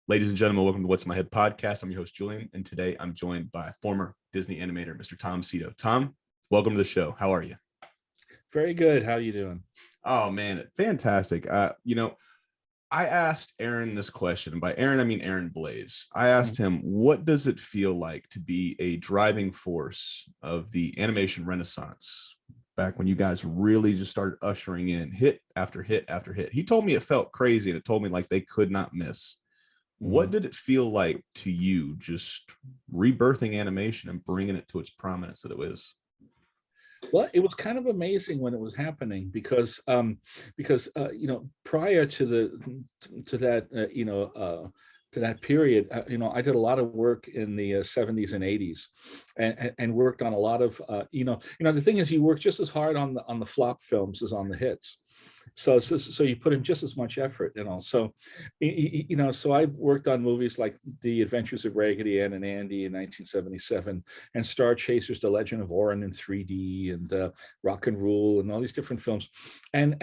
Ladies and gentlemen, welcome to What's in My Head podcast. I'm your host, Julian, and today I'm joined by former Disney animator, Mr. Tom Sito. Tom, welcome to the show. How are you? Very good. How are you doing? Oh, man, fantastic. I asked Aaron this question, and by Aaron, I mean Aaron Blaze. I asked him, what does it feel like to be a driving force of the animation renaissance back when you guys really just started ushering in hit after hit after hit? He told me it felt crazy, and it told me like they could not miss. What did it feel like to you just rebirthing animation and bringing it to its prominence that it was? Well, it was kind of amazing when it was happening because prior to that period, I did a lot of work in the 70s and 80s, and worked on a lot of the thing is you work just as hard on the flop films as on the hits. So you put in just as much effort, So I've worked on movies like The Adventures of Raggedy Ann and Andy in 1977, and Star Chasers: The Legend of Orin in 3D, and Rock and Rule, and all these different films, and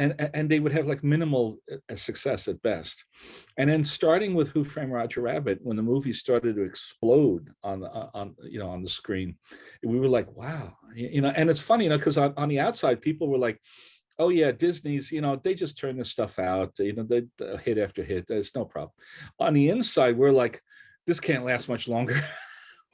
they would have like minimal success at best. And then starting with Who Framed Roger Rabbit, when the movie started to explode on the screen, we were like, wow, And it's funny, because on the outside, people were like, oh yeah, Disney's, they just turn this stuff out, they hit after hit, it's no problem. On the inside, we're like, this can't last much longer.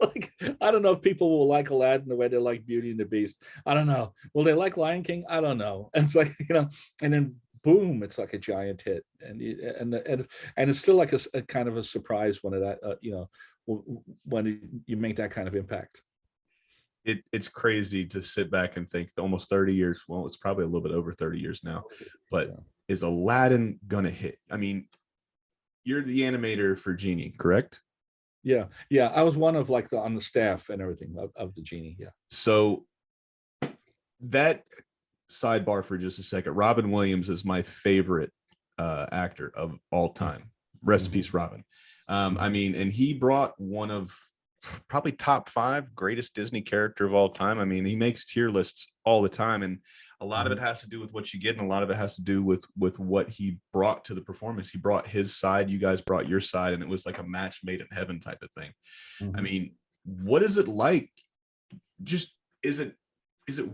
Like, I don't know if people will like Aladdin the way they like Beauty and the Beast. I don't know. Will they like Lion King? I don't know. And it's like, and then boom, it's like a giant hit, and it's still like a kind of a surprise when when you make that kind of impact. It's crazy to sit back and think almost 30 years. Well, it's probably a little bit over 30 years now, but is Aladdin gonna hit? I mean, you're the animator for Genie, correct? Yeah. I was one of on the staff and everything of the Genie. Yeah. So that sidebar for just a second. Robin Williams is my favorite actor of all time. Rest in peace, Robin. I mean, and he brought one of probably top 5 greatest Disney character of all time. I mean, he makes tier lists all the time, and a lot of it has to do with what you get, and a lot of it has to do with what he brought to the performance. He brought his side, you guys brought your side, and it was like a match made in heaven type of thing. I mean, what is it like? Just is it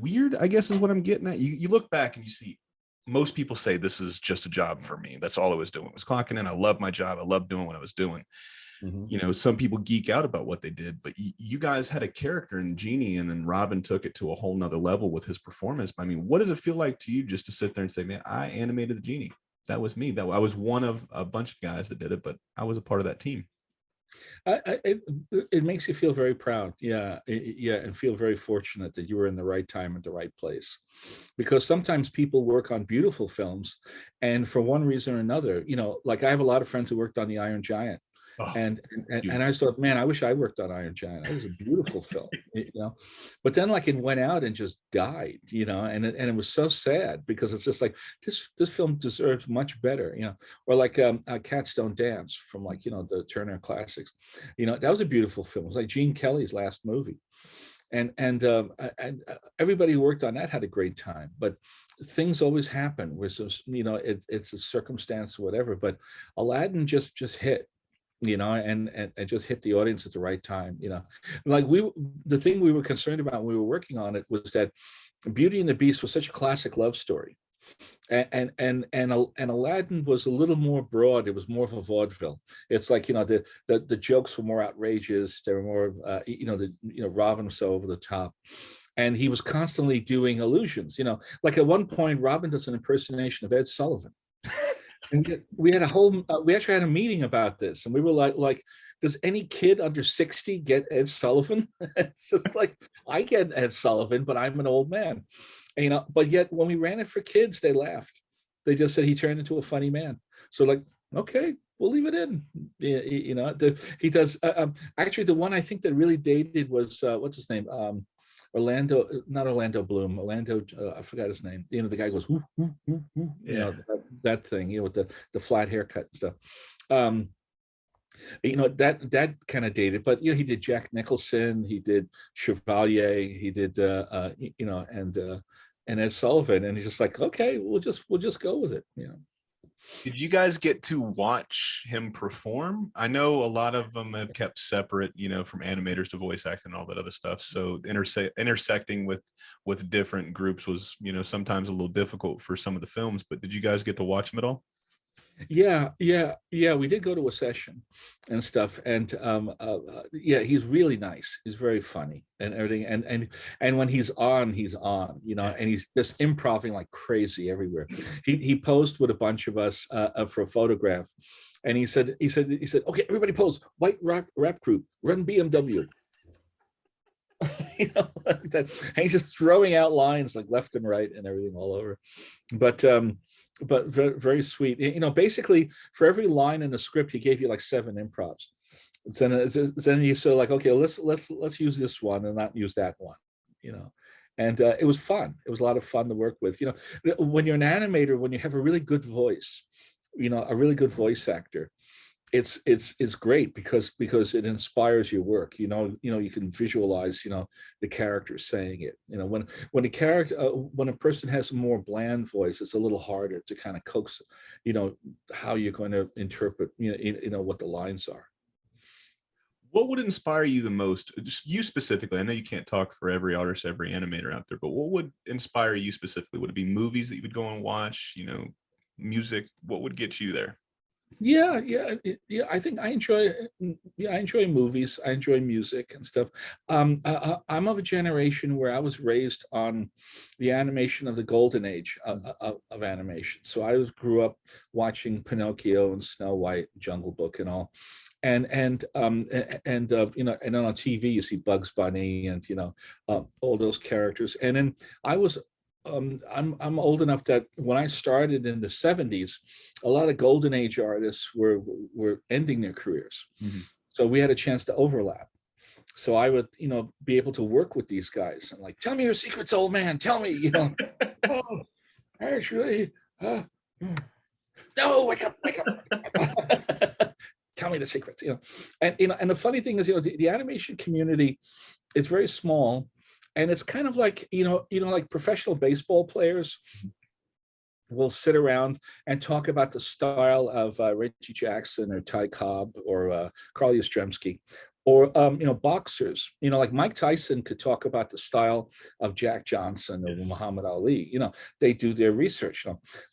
weird, I guess, is what I'm getting at. You look back and you see most people say this is just a job for me. That's all I was doing, was clocking in. I love my job. I love doing what I was doing. Some people geek out about what they did, but you guys had a character in Genie, and then Robin took it to a whole nother level with his performance. I mean, what does it feel like to you just to sit there and say, man, I animated the Genie? That was me. That I was one of a bunch of guys that did it, but I was a part of that team. It makes you feel very proud, and feel very fortunate that you were in the right time at the right place, because sometimes people work on beautiful films, and for one reason or another, like I have a lot of friends who worked on The Iron Giant. And I thought, man, I wish I worked on Iron Giant. It was a beautiful film, But then, it went out and just died, and it was so sad, because it's just like this film deserves much better, Or like Cats Don't Dance from the Turner Classics, that was a beautiful film. It was like Gene Kelly's last movie, and everybody who worked on that had a great time. But things always happen, which is it's a circumstance or whatever. But Aladdin just hit. And just hit the audience at the right time. The thing we were concerned about when we were working on it was that Beauty and the Beast was such a classic love story, and Aladdin was a little more broad. It was more of a vaudeville. It's like the jokes were more outrageous. They were more Robin was so over the top, and he was constantly doing allusions. Like at one point, Robin does an impersonation of Ed Sullivan. And we had we actually had a meeting about this, and we were like, does any kid under 60 get Ed Sullivan? It's just like, I get Ed Sullivan, but I'm an old man, but yet when we ran it for kids, they laughed. They just said he turned into a funny man. So okay, we'll leave it in. He does. Actually, the one I think that really dated was what's his name? Not Orlando Bloom, I forgot his name. The guy goes, whoo, whoo, whoo, whoo. That thing, with the flat haircut and stuff. That kind of dated, but he did Jack Nicholson, he did Chevalier, he did and Ed Sullivan, and he's just like, okay, we'll just go with it. Did you guys get to watch him perform? I know a lot of them have kept separate, from animators to voice acting and all that other stuff. So intersecting with different groups was, sometimes a little difficult for some of the films. But did you guys get to watch him at all? Yeah. We did go to a session and stuff, and yeah, he's really nice. He's very funny and everything, and when he's on, and he's just improvising like crazy everywhere. He posed with a bunch of us for a photograph, and he said, okay, everybody pose. White rap group, run BMW. Like that. And he's just throwing out lines like left and right and everything all over. But very, very sweet. Basically for every line in the script, he gave you like 7 improvs. Then you said like, okay, let's use this one and not use that one. And it was fun. It was a lot of fun to work with. When you're an animator, when you have a really good voice, a really good voice actor, it's great because it inspires your work. You can visualize the character saying it. When a person has a more bland voice, it's a little harder to kind of coax how you're going to interpret what the lines are. What would inspire you the most, just you specifically? I know you can't talk for every artist, every animator out there, but what would inspire you specifically? Would it be movies that you would go and watch, music? What would get you there? Yeah. I think I enjoy. Yeah, I enjoy movies. I enjoy music and stuff. I'm of a generation where I was raised on the animation of the golden age of animation. So I grew up watching Pinocchio and Snow White, Jungle Book, and all. And then on TV you see Bugs Bunny and all those characters. And then I was I'm old enough that when I started in the 70s, a lot of golden age artists were ending their careers. Mm-hmm. So we had a chance to overlap. So I would, be able to work with these guys and like, tell me your secrets, old man. Tell me, oh, actually, no, wake up. Tell me the secrets, And the funny thing is, the animation community, it's very small. And it's kind of like, like professional baseball players will sit around and talk about the style of Reggie Jackson or Ty Cobb or Carl Yastrzemski, or, boxers, like Mike Tyson could talk about the style of Jack Johnson or Muhammad Ali. They do their research.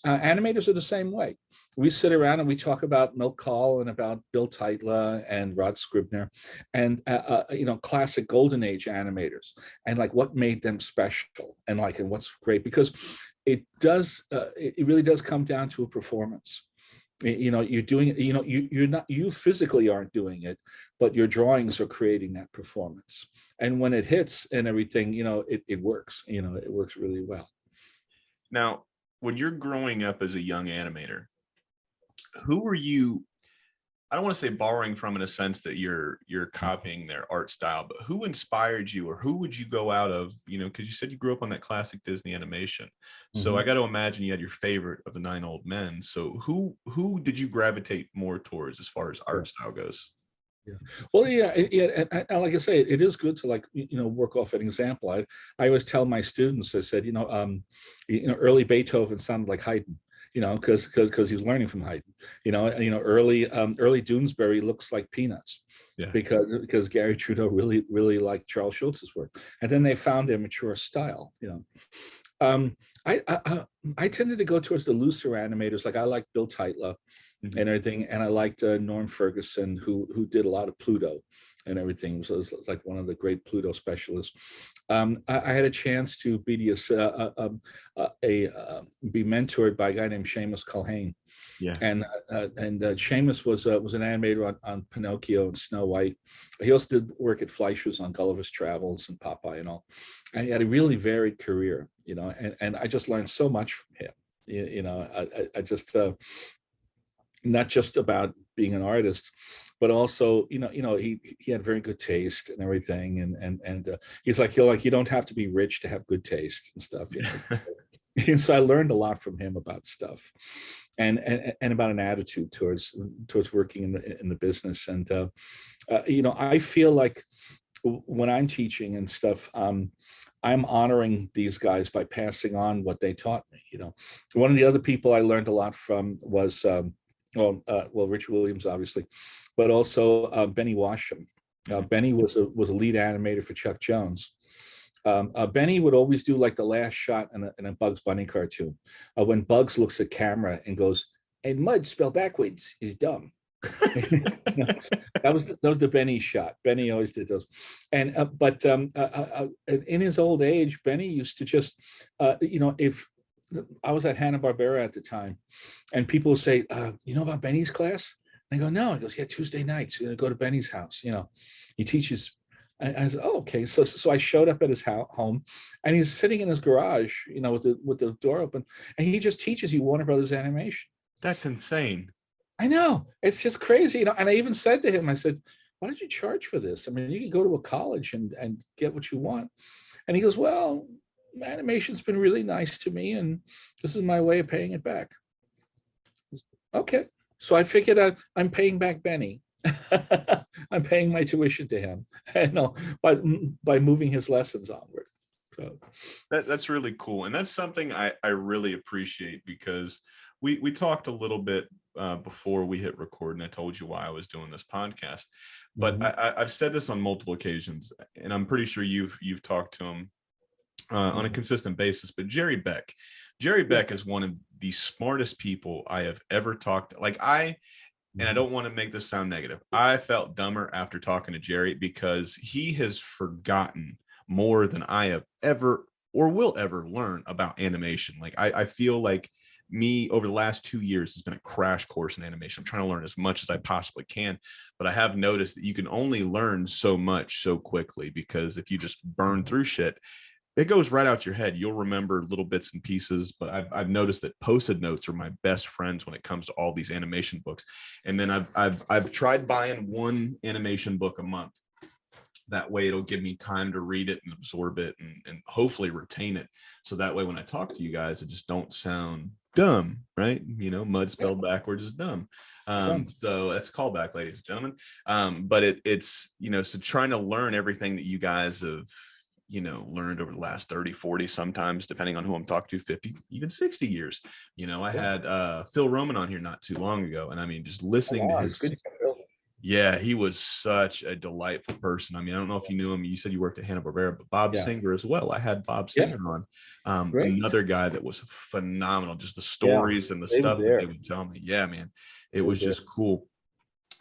Animators are the same way. We sit around and we talk about Milt Kahl and about Bill Teitla and Rod Scribner and, classic golden age animators and like what made them special and what's great, because it really does come down to a performance. You're doing it, you physically aren't doing it, but your drawings are creating that performance. And when it hits and everything, it works, it works really well. Now, when you're growing up as a young animator, who were you, I don't want to say borrowing from in a sense that you're copying their art style, but who inspired you, or who would you go out of, because you said you grew up on that classic Disney animation. So mm-hmm. I got to imagine you had your favorite of the 9 Old Men. So who did you gravitate more towards as far as art style goes? Yeah. Well, yeah. And like I say, it is good to work off an example. I always tell my students, I said, early Beethoven sounded like Haydn. Because he was learning from Haydn. Early Doonesbury looks like Peanuts, because Gary Trudeau really liked Charles Schulz's work, and then they found their mature style. I tended to go towards the looser animators. Like I liked Bill Teitla and everything, and I liked Norm Ferguson, who did a lot of Pluto and everything. So it's like one of the great Pluto specialists. I had a chance to be be mentored by a guy named Seamus Culhane. Yeah. And Seamus was an animator on Pinocchio and Snow White. He also did work at Fleischer's on Gulliver's Travels and Popeye and all. And he had a really varied career, and I just learned so much from him. I just not just about being an artist, but also, he had very good taste and everything. And he's like, you don't have to be rich to have good taste and stuff. And so I learned a lot from him about stuff and about an attitude towards working in the business. And, I feel like when I'm teaching and stuff, I'm honoring these guys by passing on what they taught me. One of the other people I learned a lot from was Richard Williams, obviously, but also Benny Washam. Benny was a lead animator for Chuck Jones. Benny would always do like the last shot in a Bugs Bunny cartoon, when Bugs looks at camera and goes, "And mud spelled backwards is dumb." That was the Benny shot. Benny always did those, and but in his old age, Benny used to just, if I was at Hanna-Barbera at the time, and people would say, "You know about Benny's class?" And I go, "No." He goes, "Yeah, Tuesday nights. Go to Benny's house. He teaches." I said, "Oh, okay." So I showed up at his home, and he's sitting in his garage, with the door open, and he just teaches you Warner Brothers animation. That's insane. I know, it's just crazy, And I even said to him, I said, "Why did you charge for this? I mean, you can go to a college and get what you want." And he goes, "Well, animation's been really nice to me, and this is my way of paying it back." Okay, so I figured out I'm paying back Benny. I'm paying my tuition to him, by moving his lessons onward. So That's really cool, and that's something I really appreciate, because we talked a little bit before we hit record, and I told you why I was doing this podcast. But I've said this on multiple occasions, and I'm pretty sure you've talked to him on a consistent basis. But Jerry Beck is one of the smartest people I have ever talked to. And I don't want to make this sound negative, I felt dumber after talking to Jerry, because he has forgotten more than I have ever or will ever learn about animation. I feel like me over the last 2 years has been a crash course in animation. I'm trying to learn as much as I possibly can, but I have noticed that you can only learn so much so quickly, because if you just burn through shit, it goes right out your head. You'll remember little bits and pieces, but I've noticed that Post-it notes are my best friends when it comes to all these animation books. And then I've tried buying one animation book a month. That way it'll give me time to read it and absorb it, and hopefully retain it. So that way when I talk to you guys, it just don't sound dumb, right? Mud spelled backwards is dumb. So that's a callback, ladies and gentlemen. But it's so trying to learn everything that you guys have learned over the last 30, 40, sometimes depending on who I'm talking to, 50, even 60 years. I had Phil Roman on here not too long ago, and I mean, just listening to his, yeah, he was such a delightful person. I mean, I don't know if you knew him. You said you worked at Hanna-Barbera, but Bob Singer as well. I had Bob Singer on, another guy that was phenomenal. Just the stories and the stuff that they would tell me. Yeah, man, it was just cool.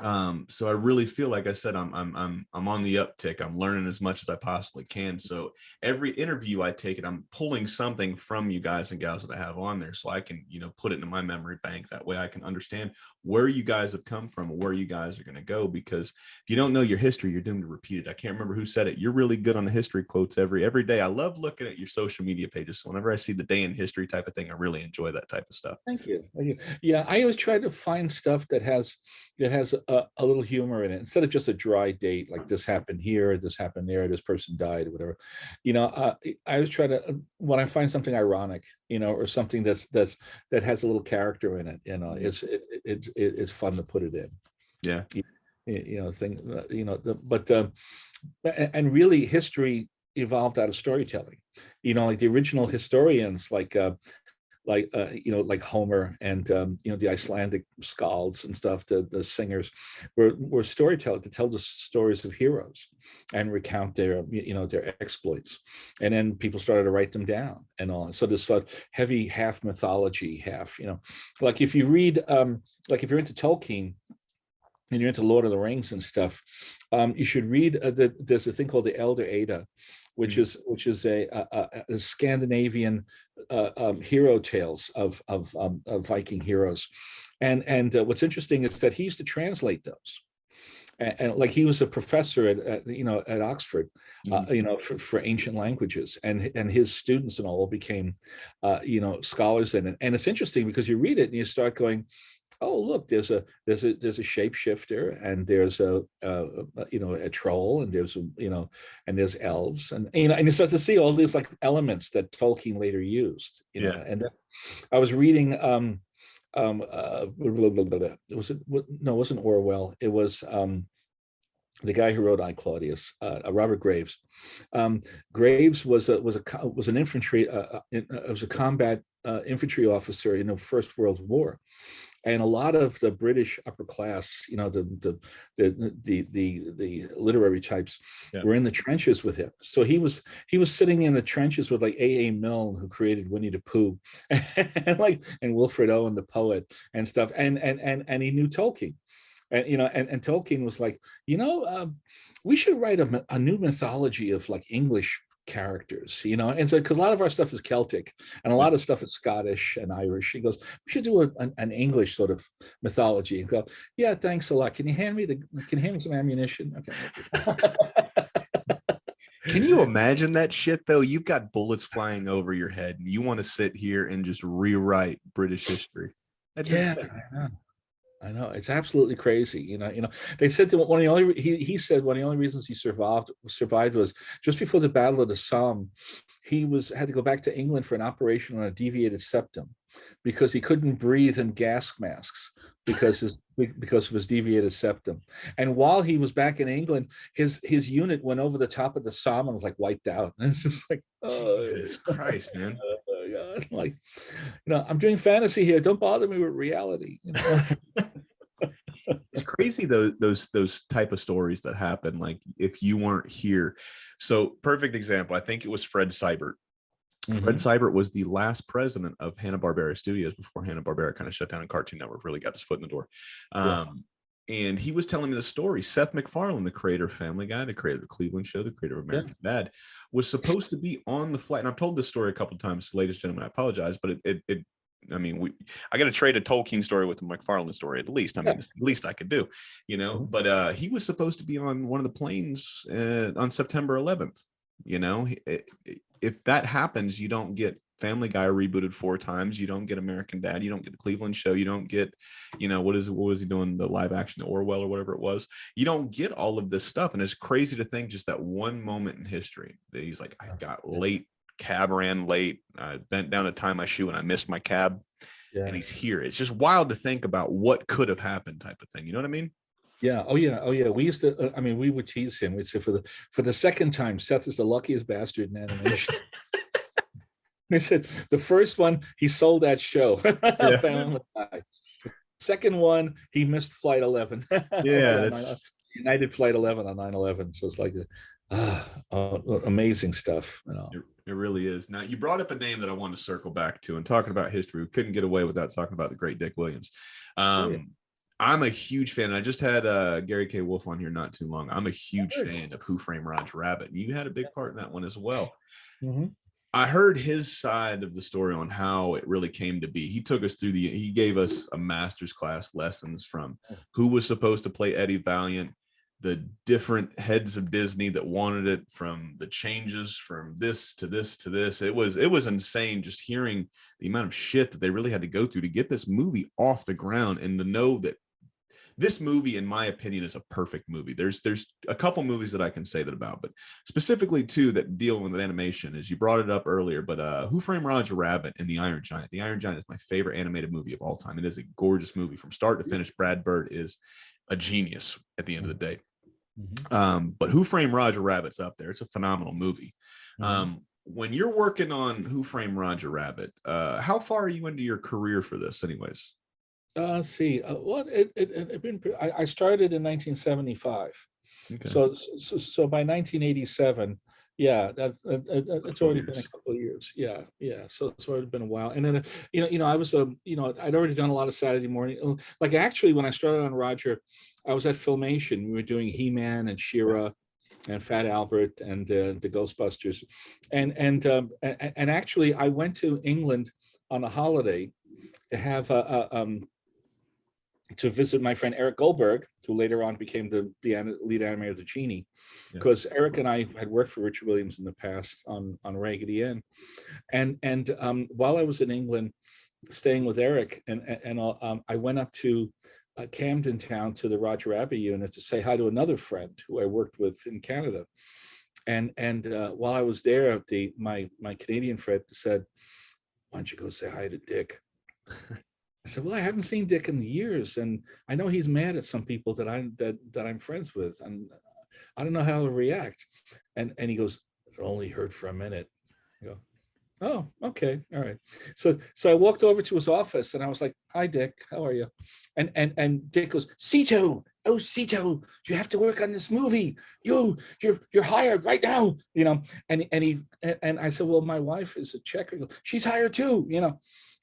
So I really feel, like I said, I'm on the uptick. I'm learning as much as I possibly can. So every interview I take I'm pulling something from you guys and gals that I have on there, so I can, put it into my memory bank. That way I can understand where you guys have come from and where you guys are going to go. Because if you don't know your history, you're doomed to repeat it. I can't remember who said it. You're really good on the history quotes every day. I love looking at your social media pages. So whenever I see the day in history type of thing, I really enjoy that type of stuff. Thank you. Yeah, I always try to find stuff that has a little humor in it, instead of just a dry date, like this happened here, this happened there, this person died, or whatever. I always try to, when I find something ironic, or something that has a little character in it, it's fun to put it in. Yeah. And really history evolved out of storytelling. Like the original historians, like Homer and the Icelandic skalds and stuff, the singers were storytellers to tell the stories of heroes and recount their exploits, and then people started to write them down and all. So this heavy half mythology, half like if you read like if you're into Tolkien and you're into Lord of the Rings and stuff, you should read there's a thing called the Elder Ada, which is a Scandinavian hero tales of Viking heroes, and what's interesting is that he used to translate those, and like he was a professor at Oxford, for ancient languages, and his students and all became scholars in it. And it's interesting because you read it and you start going, oh, look, there's a shapeshifter, and there's a troll, and there's and there's elves, and and you start to see all these like elements that Tolkien later used. And I was reading it wasn't Orwell. It was the guy who wrote I Claudius, Robert Graves. Graves was an infantry was a combat infantry officer in the First World War, and a lot of the British upper class, the literary types, Yeah. were in the trenches with him. So he was sitting in the trenches with like A. Milne, who created Winnie the Pooh, and Wilfred Owen, the poet, and stuff, and he knew Tolkien. And Tolkien was like, we should write a new mythology of like English characters, and so because a lot of our stuff is Celtic and a lot of stuff is Scottish and Irish. He goes, we should do an English sort of mythology. And go, yeah, thanks a lot. Can you hand me some ammunition? Okay. Can you imagine that shit though? You've got bullets flying over your head and you want to sit here and just rewrite British history. That's insane. I know, it's absolutely crazy. They said that one of the only he said one of the only reasons he survived was just before the Battle of the Somme. He had to go back to England for an operation on a deviated septum because he couldn't breathe in gas masks because of his deviated septum. And while he was back in England, his unit went over the top of the Somme and was like wiped out. And it's just like, oh, Jesus Christ, man. Like, I'm doing fantasy here. Don't bother me with reality. It's crazy though, those type of stories that happen, like if you weren't here. So perfect example, I think it was Fred Seibert. Mm-hmm. Fred Seibert was the last president of Hanna-Barbera Studios before Hanna-Barbera kind of shut down and Cartoon Network really got his foot in the door. And he was telling me the story. Seth MacFarlane, the creator of Family Guy, the creator of the Cleveland Show, the creator of American Dad, was supposed to be on the flight. And I've told this story a couple of times, ladies and gentlemen, I apologize, but I got to trade a Tolkien story with the MacFarlane story at least. I mean, it's the least I could do, But he was supposed to be on one of the planes on September 11th. If that happens, you don't get Family Guy rebooted 4 times. You don't get American Dad. You don't get the Cleveland Show. You don't get, what was he doing? The live action, the Orwell or whatever it was. You don't get all of this stuff. And it's crazy to think just that one moment in history that he's like, I got late, cab ran late. I bent down to tie my shoe and I missed my cab. Yeah. And he's here. It's just wild to think about what could have happened type of thing. You know what I mean? Yeah. Oh yeah. We used to, we would tease him. We'd say for the second time, Seth is the luckiest bastard in animation. They said the first one, he sold that show. Family Guy. Second one, he missed Flight 11. United Flight 11 on 9/11. So it's like amazing stuff. It really is. Now, you brought up a name that I want to circle back to, and talking about history, we couldn't get away without talking about the great Dick Williams. I'm a huge fan. I just had Gary K. Wolf on here not too long. I'm a huge fan of Who Framed Roger Rabbit. And you had a big part in that one as well. Mm-hmm. I heard his side of the story on how it really came to be. He took us through he gave us a master's class lessons from who was supposed to play Eddie Valiant, the different heads of Disney that wanted it, from the changes from this to this to this. It was insane just hearing the amount of shit that they really had to go through to get this movie off the ground, and to know that this movie, in my opinion, is a perfect movie. There's a couple movies that I can say that about, but specifically 2 that deal with animation, as you brought it up earlier. But Who Framed Roger Rabbit and The Iron Giant. The Iron Giant is my favorite animated movie of all time. It is a gorgeous movie from start to finish. Brad Bird is a genius at the end of the day. Mm-hmm. But Who Framed Roger Rabbit's up there. It's a phenomenal movie. Mm-hmm. When you're working on Who Framed Roger Rabbit, how far are you into your career for this anyways? I started in 1975. Okay. So by 1987, that's already been a couple of years. Yeah. So it's already been a while. And then I was I'd already done a lot of Saturday morning. Like, actually, when I started on Roger, I was at Filmation. We were doing He-Man and She-Ra and Fat Albert and the Ghostbusters, and actually I went to England on a holiday to have to visit my friend Eric Goldberg, who later on became the lead animator of the Genie, because Eric and I had worked for Richard Williams in the past on Raggedy Ann, and while I was in England, staying with Eric, and I went up to Camden Town to the Roger Rabbit unit to say hi to another friend who I worked with in Canada, and while I was there, my Canadian friend said, "Why don't you go say hi to Dick?" I said, "Well, I haven't seen Dick in years, and I know he's mad at some people that I'm friends with." And I don't know how to react. And he goes, it only hurt for a minute. I go, oh, okay, all right. So I walked over to his office and I was like, hi, Dick, how are you? And Dick goes, Sito, oh, Sito, you have to work on this movie. You're hired right now, you know. And I said, well, my wife is a Czech. She's hired too, you know.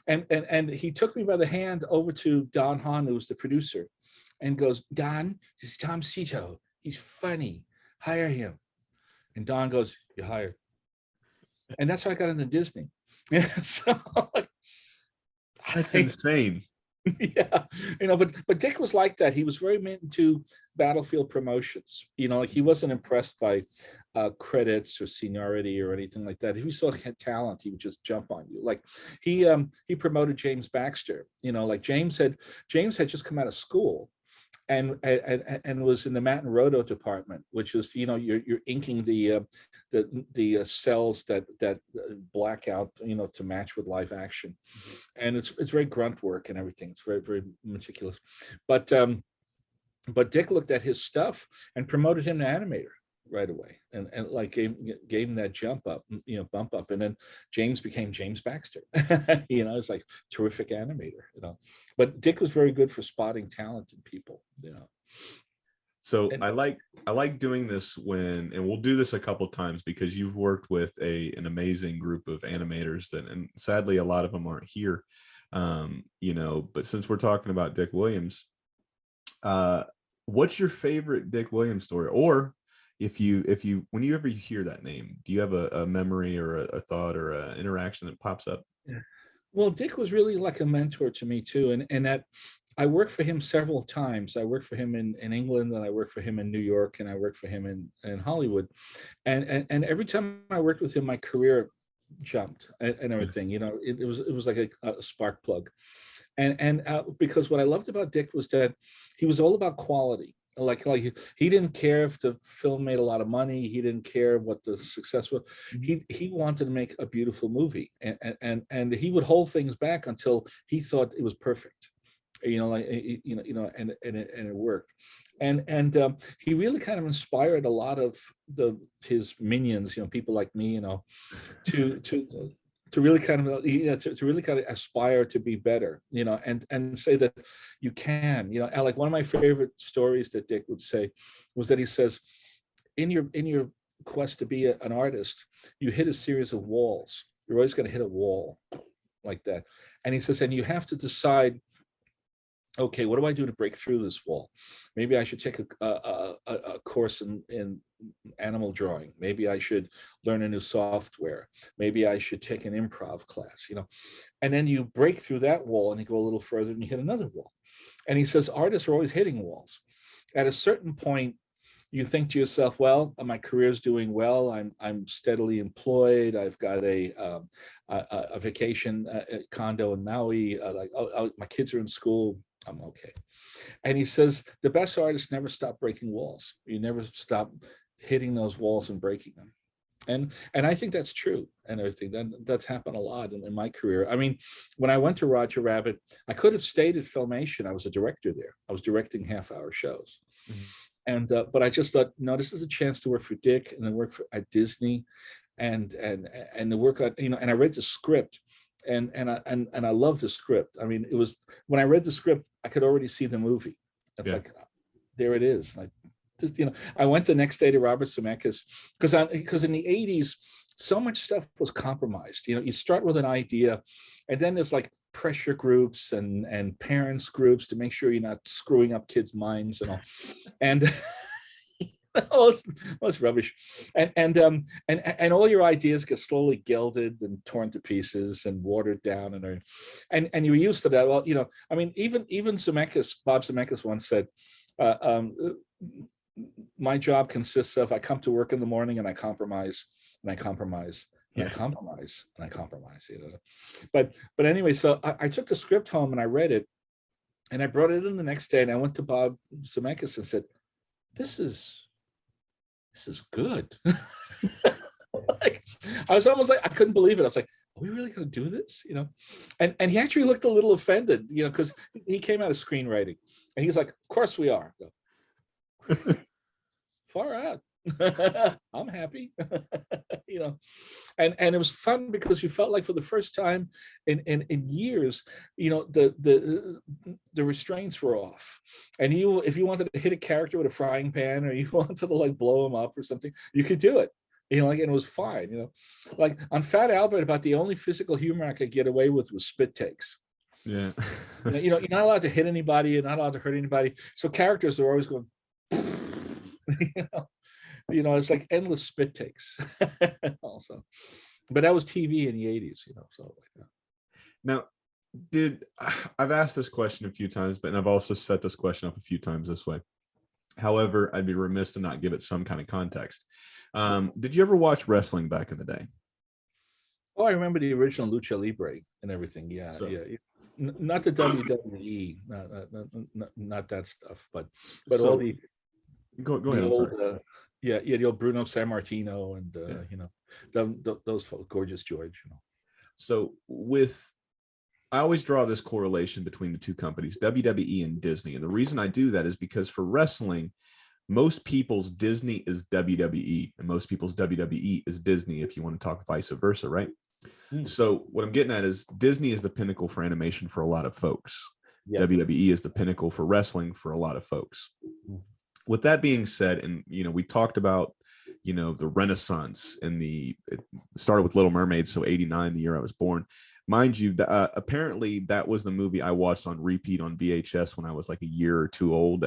And he took me by the hand over to Don Hahn, who was the producer, and goes, Don, this is Tom Sito. He's funny. Hire him. And Don goes, you're hired. And that's how I got into Disney. Yeah, so that's insane. Yeah, you know, but Dick was like that. He was very into battlefield promotions. You know, like he wasn't impressed by credits or seniority or anything like that. If he saw talent, he would just jump on you. Like he promoted James Baxter. You know, like James had just come out of school, and was in the Matt and Roto department, which is, you know, you're inking the cells that black out, you know, to match with live action, and it's very grunt work and everything. It's very, very meticulous, but Dick looked at his stuff and promoted him to animator right away, and like gave him that bump up, and then James became James Baxter. You know, it's like terrific animator, you know. But Dick was very good for spotting talented people, you know. So I like doing this and we'll do this a couple times because you've worked with an amazing group of animators and sadly a lot of them aren't here, you know. But since we're talking about Dick Williams, what's your favorite Dick Williams story? Or if you whenever you hear that name, do you have a memory or a thought or an interaction that pops up? Yeah. Well, Dick was really like a mentor to me too, and that I worked for him several times. I worked for him in England, and I worked for him in New York, and I worked for him in Hollywood, and every time I worked with him, my career jumped and everything. You know, it was like a spark plug, and because what I loved about Dick was that he was all about quality. Like he didn't care if the film made a lot of money. He didn't care what the success was. He wanted to make a beautiful movie, and he would hold things back until he thought it was perfect. You know, like and it worked. And he really kind of inspired a lot of his minions, you know, people like me, you know, to really kind of, you know, to really kind of aspire to be better, you know, and say that you can, you know. And like one of my favorite stories that Dick would say was that he says, in your quest to be an artist, you hit a series of walls. You're always going to hit a wall like that. And he says, and you have to decide, okay, what do I do to break through this wall? Maybe I should take a course in animal drawing. Maybe I should learn a new software. Maybe I should take an improv class, you know. And then you break through that wall and you go a little further and you hit another wall. And he says artists are always hitting walls. At a certain point, you think to yourself, well, my career's doing well. I'm steadily employed. I've got a vacation condo in Maui. My kids are in school. I'm okay. And he says the best artists never stop breaking walls. You never stop hitting those walls and breaking them. And I think that's true and everything. That's happened a lot in my career. I mean, when I went to Roger Rabbit, I could have stayed at Filmation. I was a director there. I was directing half-hour shows. And but I just thought, no, this is a chance to work for Dick and then work at Disney, and the work on, you know. And I read the script, and I love the script. I mean, it was, when I read the script, I could already see the movie. It's like, there it is. Like, just, you know, I went the next day to Robert Zemeckis because in the 80s, so much stuff was compromised. You know, you start with an idea, and then there's like pressure groups and parents groups to make sure you're not screwing up kids' minds and all. And oh, it's rubbish. And all your ideas get slowly gilded and torn to pieces and watered down, and you're used to that. Well, you know, I mean, even Zemeckis, Bob Zemeckis once said, my job consists of, I come to work in the morning and I compromise and I compromise and I compromise and I compromise, you know. But anyway, so I took the script home and I read it, and I brought it in the next day, and I went to Bob Zemeckis and said, this is good. Like, I was almost like, I couldn't believe it. I was like, are we really going to do this? You know, and he actually looked a little offended, you know, because he came out of screenwriting, and he was like, of course we are. far out. I'm happy. You know, and it was fun because you felt like for the first time in years, you know, the restraints were off, and you, if you wanted to hit a character with a frying pan, or you wanted to like blow him up or something, you could do it. You know, like, and it was fine. You know, like on Fat Albert, about the only physical humor I could get away with was spit takes. Yeah. You know, you're not allowed to hit anybody, you're not allowed to hurt anybody, so characters are always going. You know, it's like endless spit takes. Also, but that was TV in the 80s, you know. So like that. Now, I've asked this question a few times, but I've also set this question up a few times this way. However, I'd be remiss to not give it some kind of context. Did you ever watch wrestling back in the day? Oh, I remember the original Lucha Libre and everything. Yeah, So, yeah. Not the WWE, not that stuff, but so, all the go ahead. the I'm old sorry. the old Bruno Sammartino and Yeah. you know, those folks, Gorgeous George, you know. So I always draw this correlation between the two companies, WWE and Disney. And the reason I do that is because for wrestling, most people's Disney is WWE and most people's WWE is Disney, if you want to talk vice versa, right? So what I'm getting at is Disney is the pinnacle for animation for a lot of folks. Yeah. WWE is the pinnacle for wrestling for a lot of folks. With that being said, and you know, we talked about, you know, the Renaissance and it started with Little Mermaid, so 89, the year I was born. Mind you, apparently that was the movie I watched on repeat on VHS when I was like a year or two old,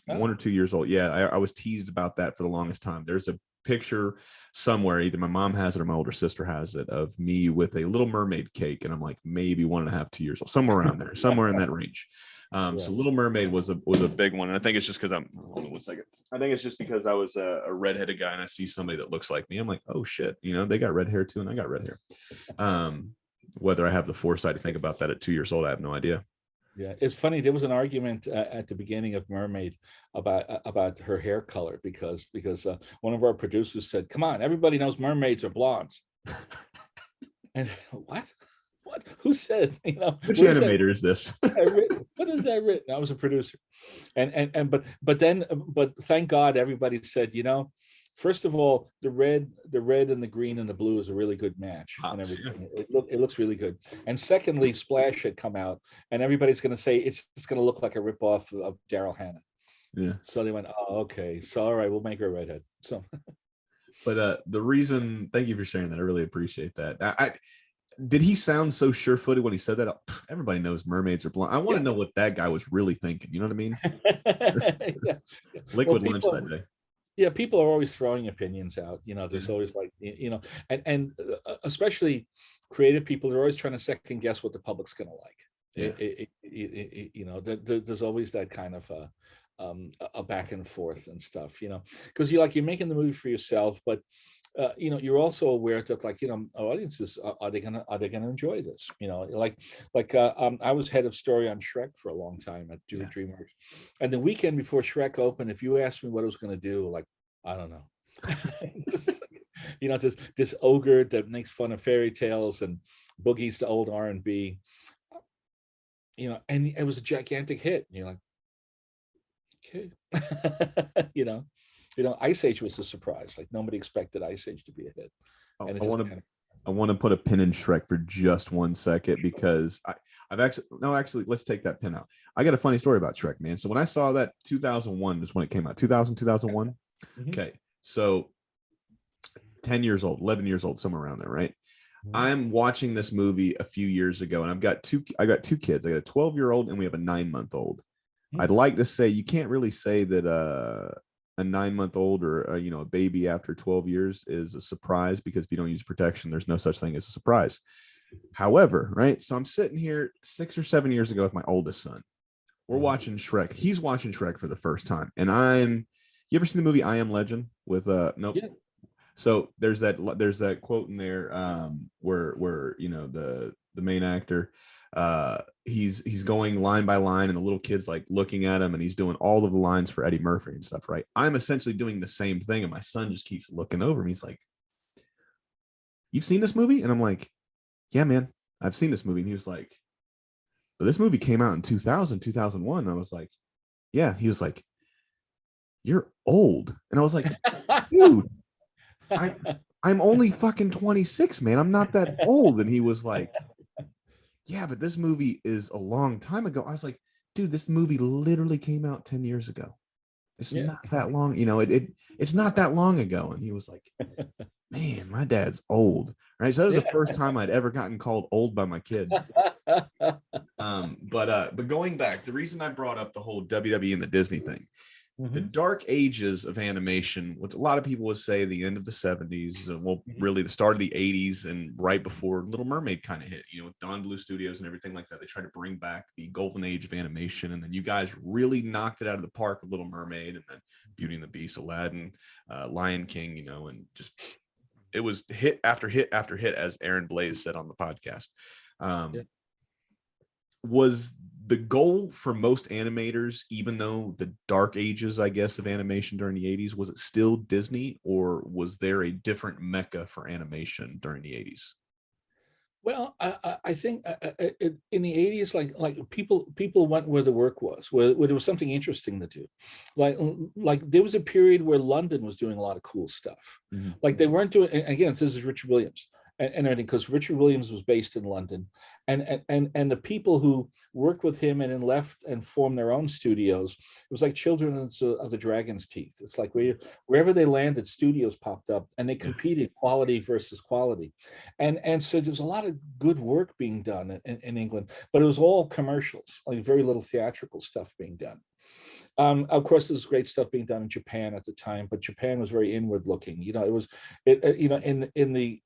1 or 2 years old. Yeah, I was teased about that for the longest time. There's a picture somewhere, either my mom has it or my older sister has it, of me with a Little Mermaid cake, and I'm like maybe 1.5, 2 years old, somewhere around there, somewhere in that range. So Little Mermaid was a big one, and I think it's just because hold on 1 second. I think it's just because I was a redheaded guy, and I see somebody that looks like me. I'm like, oh shit, you know, they got red hair too, and I got red hair. Whether I have the foresight to think about that at 2 years old, I have no idea. Yeah, it's funny. There was an argument at the beginning of Mermaid about her hair color because one of our producers said, "Come on, everybody knows mermaids are blondes." And what? Who said? You know, which animator is this? What is that written? I was a producer, but thank God everybody said, you know, first of all, the red and the green and the blue is a really good match and everything. It looks really good. And secondly, Splash had come out, and everybody's going to say it's going to look like a ripoff of Daryl Hannah. Yeah. So they went, oh, okay. So all right, we'll make her a redhead. So. But the reason, thank you for sharing that. I really appreciate that. Did he sound so sure-footed when he said that? Everybody knows mermaids are blonde. I want to know what that guy was really thinking. You know what I mean? Yeah. Liquid lunch that day. Yeah, people are always throwing opinions out. You know, there's always like, you know, and especially creative people, they're always trying to second guess what the public's going to like. Yeah. You know, there's always that kind of a back and forth and stuff, you know, because you're making the movie for yourself, but you know, you're also aware that, like, you know, audiences, are they gonna enjoy this? You know, like I was head of story on Shrek for a long time at DreamWorks, and the weekend before Shrek opened, if you asked me what I was going to do, like, I don't know. You know, this ogre that makes fun of fairy tales and boogies to old R&B, you know, and it was a gigantic hit. And you're like, okay. You know, Ice Age was a surprise. Like, nobody expected Ice Age to be a hit. And I want to put a pin in Shrek for just 1 second, because actually, let's take that pin out. I got a funny story about Shrek, man. So when I saw that 2001 is when it came out, 2001. Mm-hmm. Okay. So 10 years old, 11 years old, somewhere around there, right? Mm-hmm. I'm watching this movie a few years ago, and I got two kids. I got a 12-year-old and we have a 9-month-old. Mm-hmm. I'd like to say you can't really say that a 9-month-old or a baby after 12 years is a surprise, because if you don't use protection, there's no such thing as a surprise. However, right, so I'm sitting here 6 or 7 years ago with my oldest son. We're watching Shrek. He's watching Shrek for the first time, and you ever seen the movie I Am Legend with nope. Yeah. So there's that quote in there where you know, the main actor, he's going line by line, and the little kid's like looking at him, and he's doing all of the lines for Eddie Murphy and stuff, right? I'm essentially doing the same thing, and my son just keeps looking over me. He's like, "You've seen this movie?" And I'm like, "Yeah, man, I've seen this movie." And he was like, "But this movie came out in 2000, 2001." And I was like, "Yeah." He was like, you're old. And I was like, dude, I'm only fucking 26, man. I'm not that old. And he was like, yeah, but this movie is a long time ago. I was like, dude, this movie literally came out 10 years ago. It's Yeah. not that long, it's not that long ago. And he was like, man, my dad's old. Right. So that was the first time I'd ever gotten called old by my kid. But going back, the reason I brought up the whole WWE and the Disney thing, the dark ages of animation, what a lot of people would say the end of the 70s, well, really the start of the 80s, and right before Little Mermaid kind of hit, with Don Bluth Studios and everything like that. They tried to bring back the golden age of animation, and then you guys really knocked it out of the park with Little Mermaid, and then Beauty and the Beast, Aladdin, Lion King, and just it was hit after hit after hit, as Aaron Blaze said on the podcast. Was the goal for most animators, even though the dark ages, I guess, of animation during the 80s, was it still Disney, or was there a different mecca for animation during the 80s? Well, I think in the 80s, like people went where the work was, where there was something interesting to do. Like there was a period where London was doing a lot of cool stuff. Like they weren't doing, again, this is Richard Williams and everything, because Richard Williams was based in London, and the people who worked with him and then left and formed their own studios, it was like children of the dragon's teeth. It's like wherever they landed, studios popped up, and they competed quality versus quality, and so there's a lot of good work being done in England, but it was all commercials, like very little theatrical stuff being done. Of course, there's great stuff being done in Japan at the time, but Japan was very inward looking. It was, in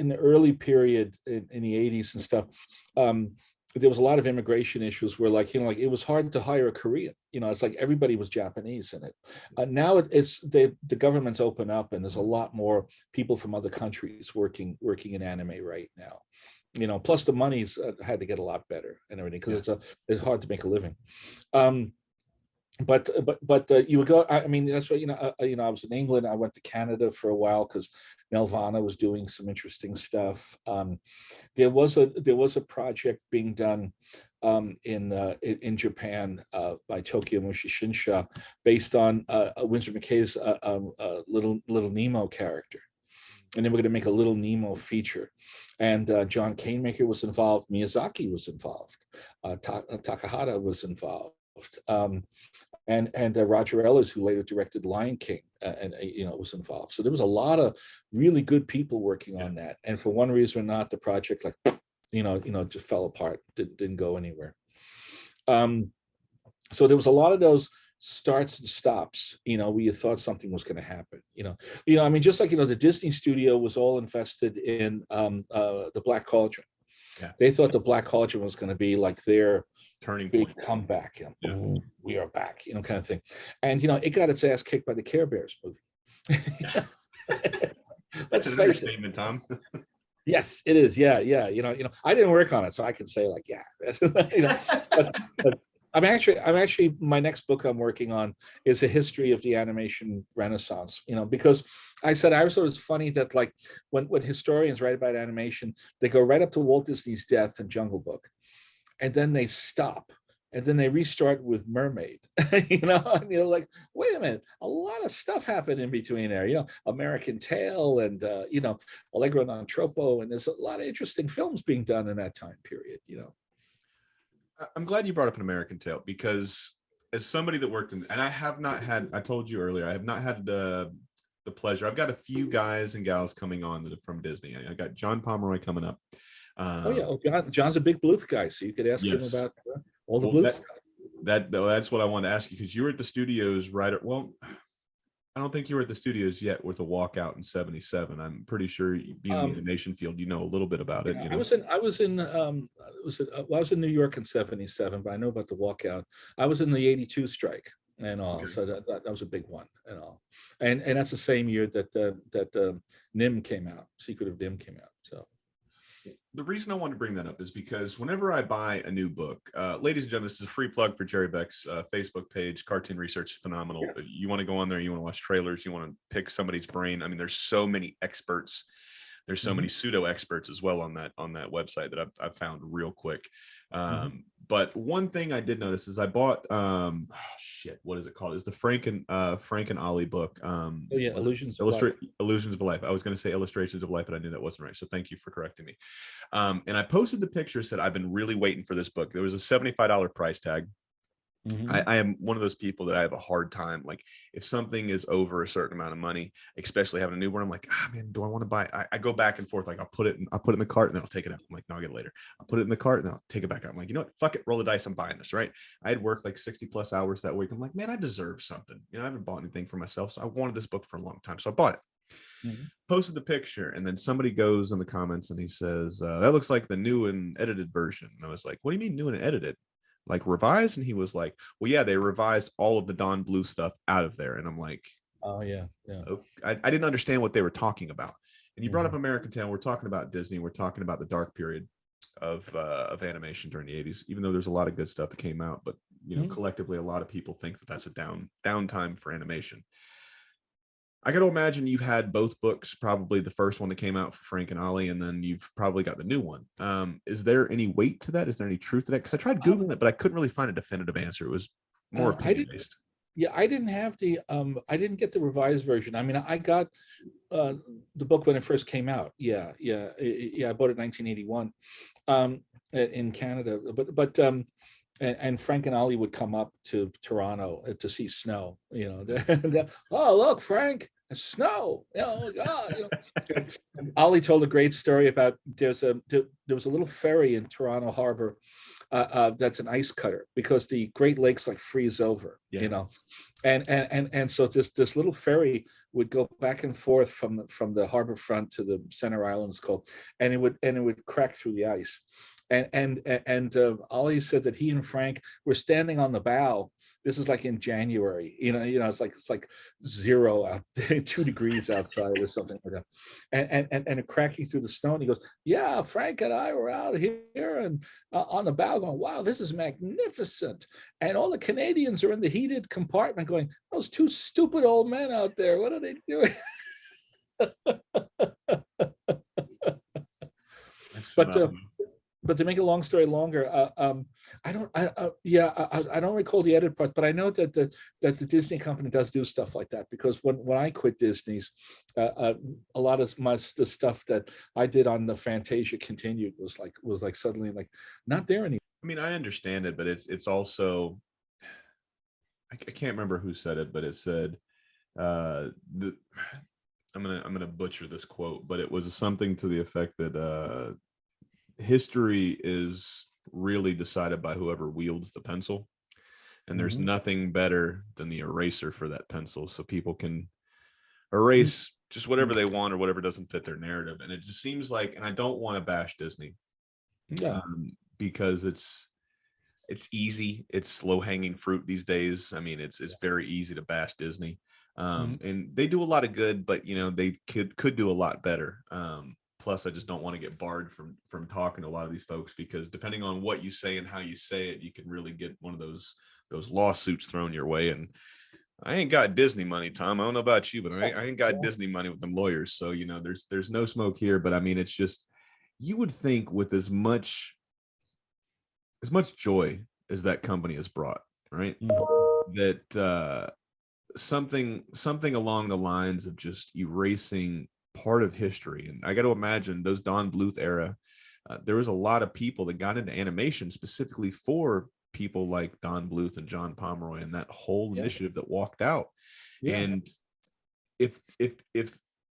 the early period in the 80s and stuff. There was a lot of immigration issues where, like it was hard to hire a Korean. It's like everybody was Japanese in it. Now it's the government's open up, and there's a lot more people from other countries working in anime right now. Plus the money's had to get a lot better and everything, because it's hard to make a living. But you would go. I mean, that's what I was in England. I went to Canada for a while because Nelvana was doing some interesting stuff. There was a project being done in Japan by Tokyo Mushishinsha, based on Winsor McKay's Little Nemo character. And then we're going to make a Little Nemo feature. And John Canemaker was involved. Miyazaki was involved. Takahata was involved. And Roger Ellis, who later directed Lion King, was involved. So there was a lot of really good people working on that. And for one reason or not, the project just fell apart. Didn't go anywhere. So there was a lot of those starts and stops, where you thought something was going to happen. I mean, just like the Disney studio was all invested in the Black Cauldron. Yeah. They thought the Black Cauldron was going to be like their turning big point, comeback. We are back, kind of thing. And it got its ass kicked by the Care Bears movie. That's an understatement, Tom. Yes, it is. Yeah. I didn't work on it, so I can say like, yeah. But I'm actually my next book I'm working on is a history of the animation renaissance, because I said I thought it was funny that, like, when historians write about animation, they go right up to Walt Disney's death and Jungle Book, and then they stop, and then they restart with Mermaid. And you're like, wait a minute, a lot of stuff happened in between there, American Tail and Allegro non troppo, and there's a lot of interesting films being done in that time period. I'm glad you brought up An American Tail, because as somebody that worked in, and I told you earlier, I have not had the pleasure. I've got a few guys and gals coming on that are from Disney. I got John Pomeroy coming up. John's a big Bluth guy, so you could ask him about all the Bluth stuff. That's what I wanted to ask you, because you were at the studios I don't think you were at the studios yet with a walkout in '77. I'm pretty sure, being in the animation field, a little bit about it. I was in New York in '77, but I know about the walkout. I was in the '82 strike and all, okay. So that was a big one and all. And that's the same year that NIM came out. Secret of NIM came out. So the reason I wanted to bring that up is because whenever I buy a new book, ladies and gentlemen, this is a free plug for Jerry Beck's Facebook page. Cartoon Research is phenomenal. Yeah. You want to go on there, you want to watch trailers, you want to pick somebody's brain. I mean, there's so many experts There's so many pseudo experts as well on that website that I've found real quick. But one thing I did notice is I bought what is it called? It's the Frank and Ollie book. Illusions of Life. Illusions of Life. I was going to say Illustrations of Life, but I knew that wasn't right. So thank you for correcting me. And I posted the picture, said I've been really waiting for this book. There was a $75 price tag. I am one of those people that I have a hard time. Like if something is over a certain amount of money, especially having a newborn, I'm like, man, do I want to buy? I go back and forth. Like I'll put it in the cart and then I'll take it out. I'm like, no, I'll get it later. I'll put it in the cart and then I'll take it back out. I'm like, you know what? Fuck it. Roll the dice. I'm buying this. Right. I had worked like 60+ hours that week. I'm like, man, I deserve something. I haven't bought anything for myself. So I wanted this book for a long time. So I bought it. Posted the picture, and then somebody goes in the comments and he says, that looks like the new and edited version. And I was like, what do you mean new and edited? Like revised? And he was like, well, yeah, they revised all of the Don Bluth stuff out of there. And I'm like, oh yeah. I didn't understand what they were talking about. And you brought up American Tail. We're talking about Disney. We're talking about the dark period of animation during the 80s, even though there's a lot of good stuff that came out, but collectively a lot of people think that that's a downtime for animation. I got to imagine you've had both books, probably the first one that came out for Frank and Ollie, and then you've probably got the new one. Is there any weight to that? Is there any truth to that? Because I tried Googling it, but I couldn't really find a definitive answer. It was more opinion based. Yeah, I didn't have I didn't get the revised version. I mean, I got the book when it first came out. Yeah. I bought it in 1981 in Canada. But and Frank and Ollie would come up to Toronto to see snow. Oh, look, Frank, it's snow. Oh God. And Ollie told a great story about there was a little ferry in Toronto Harbor that's an ice cutter because the Great Lakes like freeze over. And so this little ferry would go back and forth from the harbor front to the center islands and it would crack through the ice. And Ollie said that he and Frank were standing on the bow. This is like in January, it's like 0 out there, 2 degrees outside or something like that, and cracking through the snow. And he goes, yeah, Frank and I were out here and on the bow going, wow, this is magnificent. And all the Canadians are in the heated compartment going, those 2 stupid old men out there, what are they doing? But to make a long story longer, I don't recall the edit part, but I know that the Disney company does do stuff like that, because when I quit Disney's, a lot of the stuff that I did on the Fantasia Continued was like suddenly like not there anymore. I mean, I understand it, but it's also, I can't remember who said it, but it said I'm gonna butcher this quote, but it was something to the effect that history is really decided by whoever wields the pencil, and there's nothing better than the eraser for that pencil, so people can erase just whatever they want or whatever doesn't fit their narrative. And it just seems like, and I don't want to bash Disney, because it's easy, it's low-hanging fruit these days. I mean, it's very easy to bash Disney, and they do a lot of good, but they could do a lot better. Plus, I just don't want to get barred from talking to a lot of these folks, because depending on what you say and how you say it, you can really get one of those lawsuits thrown your way. And I ain't got Disney money, Tom. I don't know about you, but I ain't got Disney money with them lawyers. So, there's no smoke here. But I mean, it's just, you would think with as much joy as that company has brought, right? That something along the lines of just erasing part of history. And I got to imagine those Don Bluth era, there was a lot of people that got into animation specifically for people like Don Bluth and John Pomeroy and that whole initiative that walked out. And if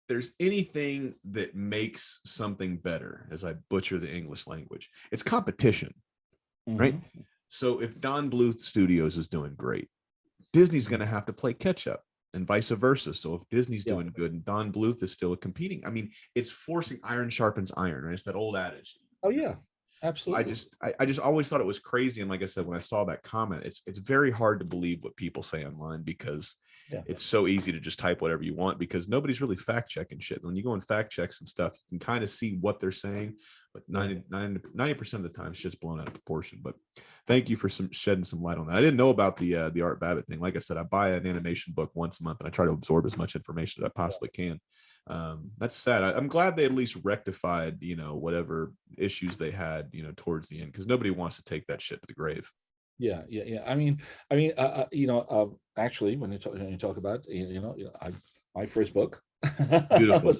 there's anything that makes something better, as I butcher the English language, it's competition, right? So if Don Bluth Studios is doing great, Disney's going to have to play catch up, and vice versa. So if Disney's doing good and Don Bluth is still competing, I mean, it's forcing iron sharpens iron, right? It's that old adage. Oh yeah, absolutely. I just always thought it was crazy. And like I said, when I saw that comment, it's very hard to believe what people say online, because it's so easy to just type whatever you want, because nobody's really fact checking shit. When you go and fact check some stuff, you can kind of see what they're saying, but 90% of the time it's just blown out of proportion. But thank you for shedding some light on that. I didn't know about the Art Babbitt thing. Like I said, I buy an animation book once a month and I try to absorb as much information as I possibly can. That's sad. I'm glad they at least rectified, whatever issues they had, towards the end, because nobody wants to take that shit to the grave. Yeah. Actually, when you talk about, my first book Beautiful.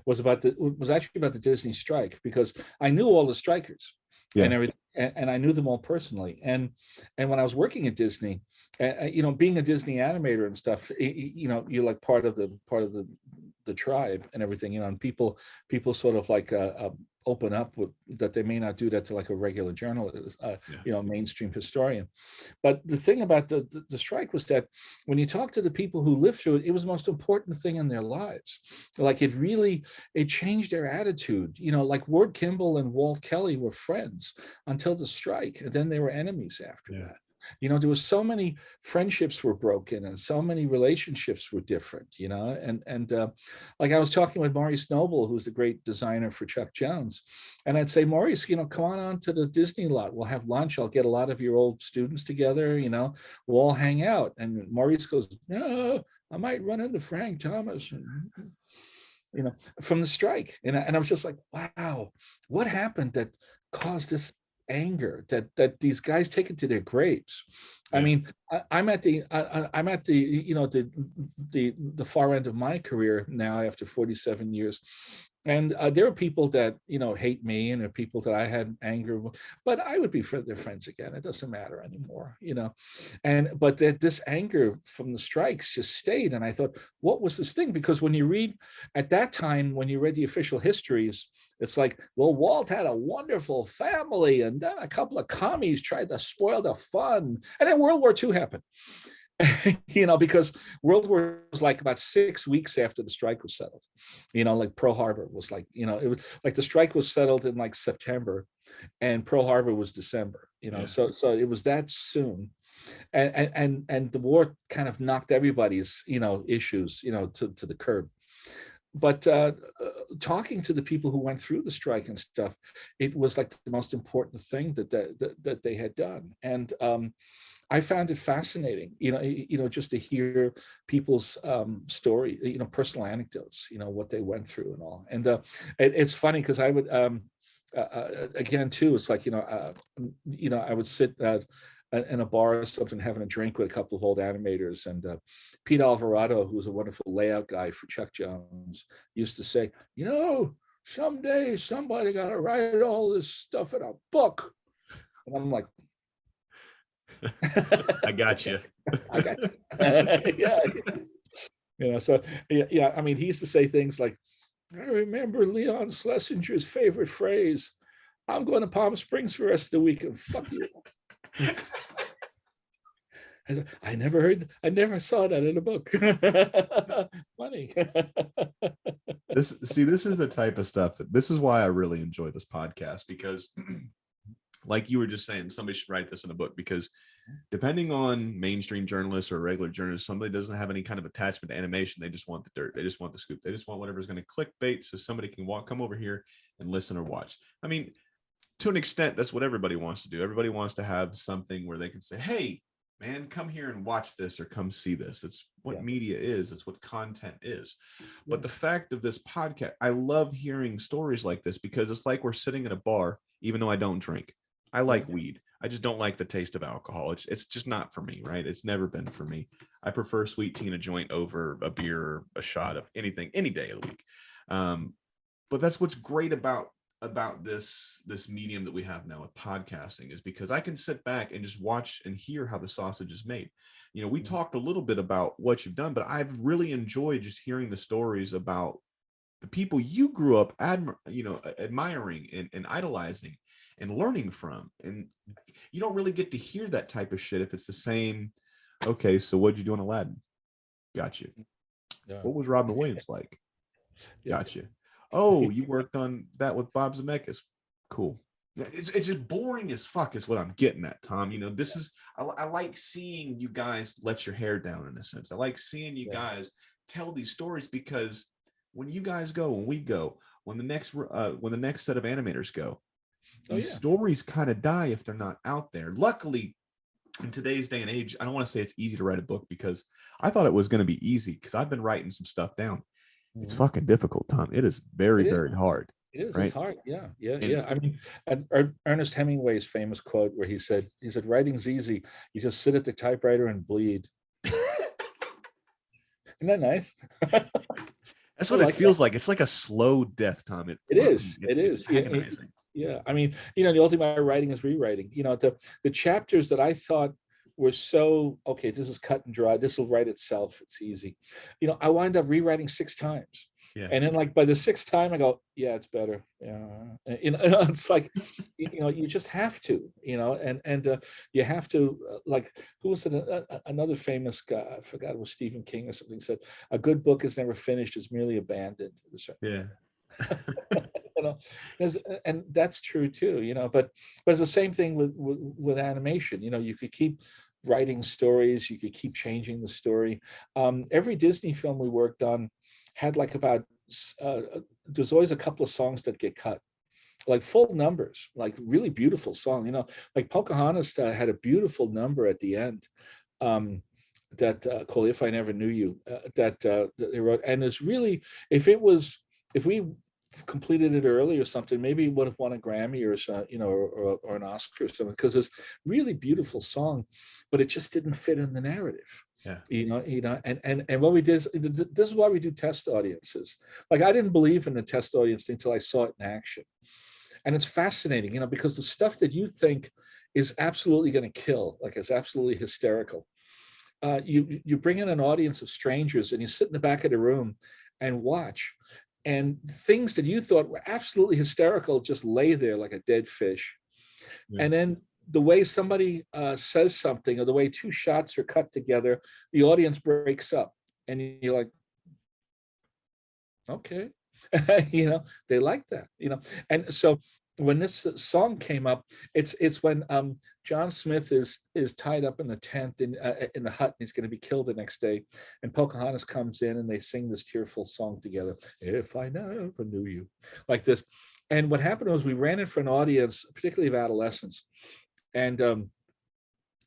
was actually about the Disney strike, because I knew all the strikers Yeah. and everything, and I knew them all personally. And when I was working at Disney, being a Disney animator and stuff, you're like part of the tribe and everything, and people sort of like open up with that. They may not do that to like a regular journalist, mainstream historian. But the thing about the strike was that when you talk to the people who lived through it, it was the most important thing in their lives. Like it changed their attitude. Like Ward Kimball and Walt Kelly were friends until the strike, and then they were enemies after that. There was so many friendships were broken, and so many relationships were different, and like I was talking with Maurice Noble, who's the great designer for Chuck Jones. And I'd say, Maurice, come on to the Disney lot. We'll have lunch. I'll get a lot of your old students together, we'll all hang out. And Maurice goes, no, I might run into Frank Thomas, from the strike. And I was just like, wow, what happened that caused this anger that these guys take it to their graves? I mean, I'm at the the far end of my career now after 47 years. And there are people that, hate me, and there are people that I had anger with, but I would be their friends again. It doesn't matter anymore, but that this anger from the strikes just stayed. And I thought, what was this thing? Because when you read at that time, when you read the official histories, it's like, well, Walt had a wonderful family, and then a couple of commies tried to spoil the fun. And then World War II happened. Because World War was like about 6 weeks after the strike was settled. Like Pearl Harbor was like, it was like the strike was settled in like September, and Pearl Harbor was December. So it was that soon, and the war kind of knocked everybody's issues to the curb. But talking to the people who went through the strike and stuff, it was like the most important thing that they had done. And I found it fascinating, just to hear people's story, personal anecdotes, what they went through and all. And it's funny because I would, again, too, it's like, I would sit in a bar or something, having a drink with a couple of old animators. And Pete Alvarado, who was a wonderful layout guy for Chuck Jones, used to say, someday somebody got to write all this stuff in a book. And I'm like, I got you. I got you. Yeah. So yeah. I mean, he used to say things like, I remember Leon Schlesinger's favorite phrase, I'm going to Palm Springs for the rest of the week, and fuck you. I never saw that in a book. Funny. This is the type of stuff this is why I really enjoy this podcast, because like you were just saying, somebody should write this in a book, because depending on mainstream journalists or regular journalists, somebody doesn't have any kind of attachment to animation. They just want the dirt. They just want the scoop. They just want whatever's going to clickbait so somebody can come over here and listen or watch. I mean, to an extent, that's what everybody wants to do. Everybody wants to have something where they can say, hey, man, come here and watch this, or come see this. It's what media is. It's what content is. But the fact of this podcast, I love hearing stories like this, because it's like we're sitting at a bar, even though I don't drink. I like weed. I just don't like the taste of alcohol. It's just not for me, right? It's never been for me. I prefer sweet tea and a joint over a beer or a shot of anything, any day of the week. But that's what's great about this medium that we have now with podcasting, is because I can sit back and just watch and hear how the sausage is made. We talked a little bit about what you've done, but I've really enjoyed just hearing the stories about the people you grew up admiring and idolizing and learning from. And you don't really get to hear that type of shit if it's the same. Okay, so what'd you do on Aladdin? Got you. Yeah. What was Robin Williams like? Got you. Oh, you worked on that with Bob Zemeckis. Cool. It's just boring as fuck is what I'm getting at, Tom. This is, I like seeing you guys let your hair down, in a sense. I like seeing you guys tell these stories, because when you guys go, when we go, when the next set of animators go, these stories kind of die if they're not out there. Luckily, in today's day and age, I don't want to say it's easy to write a book, because I thought it was going to be easy, because I've been writing some stuff down. It's Mhm. fucking difficult, Tom. It is very, It is. very hard, It is. It's right? hard. Yeah, yeah, And yeah. I mean, and Ernest Hemingway's famous quote where he said, "Writing's easy. You just sit at the typewriter and bleed." Isn't that nice? that's I what it like that. feels like. It's like a slow death, Tom. It It fucking is. It it's is. Yeah, agonizing. yeah. I mean, the ultimate writing is rewriting. The chapters that I thought were so okay, this is cut and dry. This will write itself. It's easy. I wind up rewriting 6 times. Yeah. And then like by the sixth time, I go, yeah, it's better. Yeah. It's like, you just have to, and you have to, like, who was it? Another famous guy, I forgot, it was Stephen King or something, said, a good book is never finished, it's merely abandoned. Yeah. you know and that's true too, but it's the same thing with animation. You could keep writing stories, you could keep changing the story. Every Disney film we worked on had like about there's always a couple of songs that get cut, like full numbers, like really beautiful song, like Pocahontas had a beautiful number at the end, that called If I Never Knew You, that they wrote. And it's really, if we completed it early or something, maybe it would have won a Grammy or so, or an Oscar or something, because it's really beautiful song, but it just didn't fit in the narrative. Yeah. And what we did is, this is why we do test audiences. Like, I didn't believe in the test audience until I saw it in action. And it's fascinating, because the stuff that you think is absolutely going to kill, like it's absolutely hysterical, you bring in an audience of strangers and you sit in the back of the room and watch, and things that you thought were absolutely hysterical just lay there like a dead fish. Yeah. And then the way somebody says something, or the way two shots are cut together, the audience breaks up, and you're like, okay. They like that, and so when this song came up, it's when John Smith is tied up in the tent in the hut, and he's going to be killed the next day, and Pocahontas comes in and they sing this tearful song together, If I Never Knew You, like this. And what happened was, we ran it for an audience, particularly of adolescents, and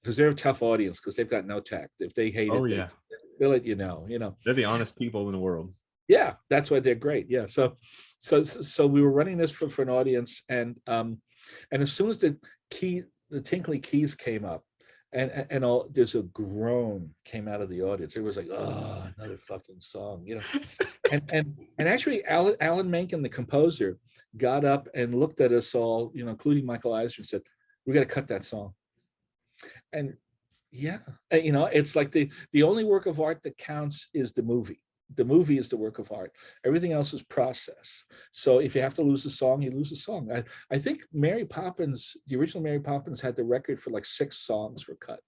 because they're a tough audience, because they've got no tact. If they hate Oh it, yeah. they'll let you know. They're the honest people in the world. Yeah, that's why they're great. Yeah. So we were running this for an audience, and as soon as the tinkly keys came up, and all, there's a groan came out of the audience. It was like, oh, another fucking song, and actually Alan Menken, the composer, got up and looked at us all, including Michael Eisner, and said, we got to cut that song. And yeah, it's like the only work of art that counts is the movie. The movie is the work of art. Everything else is process. So if you have to lose a song, you lose a song. I think Mary Poppins, the original Mary Poppins, had the record for like 6 songs were cut.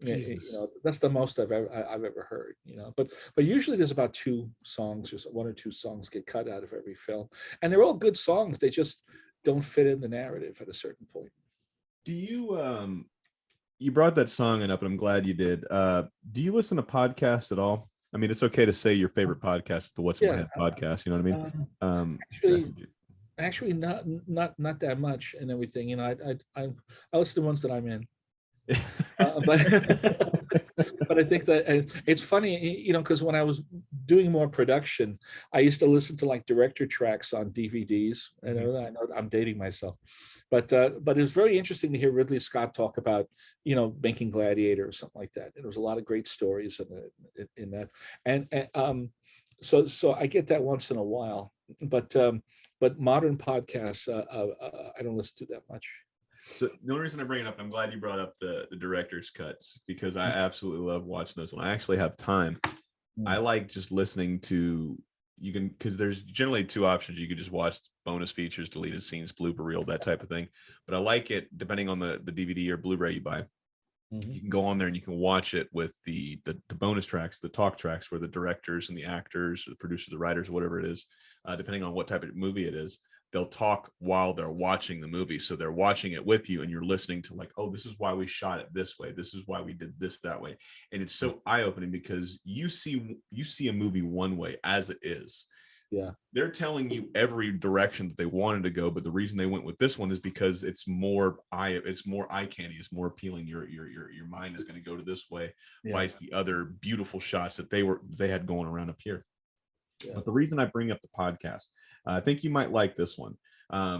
Jesus. That's the most I've ever heard. But usually there's about 2 songs, or 1 or 2 songs get cut out of every film, and they're all good songs. They just don't fit in the narrative at a certain point. Do you you brought that song up, and I'm glad you did. Do you listen to podcasts at all? I mean, it's okay to say your favorite podcast is the What's in My Head podcast. You know what I mean? Actually, not that much and everything. I listen to the ones that I'm in. But I think that it's funny, because when I was doing more production, I used to listen to like director tracks on DVDs. And I know I'm dating myself, but it's very interesting to hear Ridley Scott talk about, making Gladiator or something like that. And there was a lot of great stories in that, and so I get that once in a while, but modern podcasts, I don't listen to that much. So the only reason I bring it up, I'm glad you brought up the director's cuts, because I absolutely love watching those when I actually have time. I like just listening to, because there's generally 2 options. You could just watch bonus features, deleted scenes, blooper reel, that type of thing. But I like it depending on the DVD or Blu-ray you buy. You can go on there and you can watch it with the bonus tracks, the talk tracks, where the directors and the actors, or the producers, the writers, whatever it is, depending on what type of movie it is, they'll talk while they're watching the movie. So they're watching it with you, and you're listening to like, oh, this is why we shot it this way. This is why we did this that way. And it's so eye-opening, because you see a movie one way as it is. Yeah. They're telling you every direction that they wanted to go, but the reason they went with this one is because it's more eye candy, it's more appealing. Your mind is going to go to this way, vice the other beautiful shots that they had going around up here. Yeah. But the reason I bring up the podcast, I think you might like this one.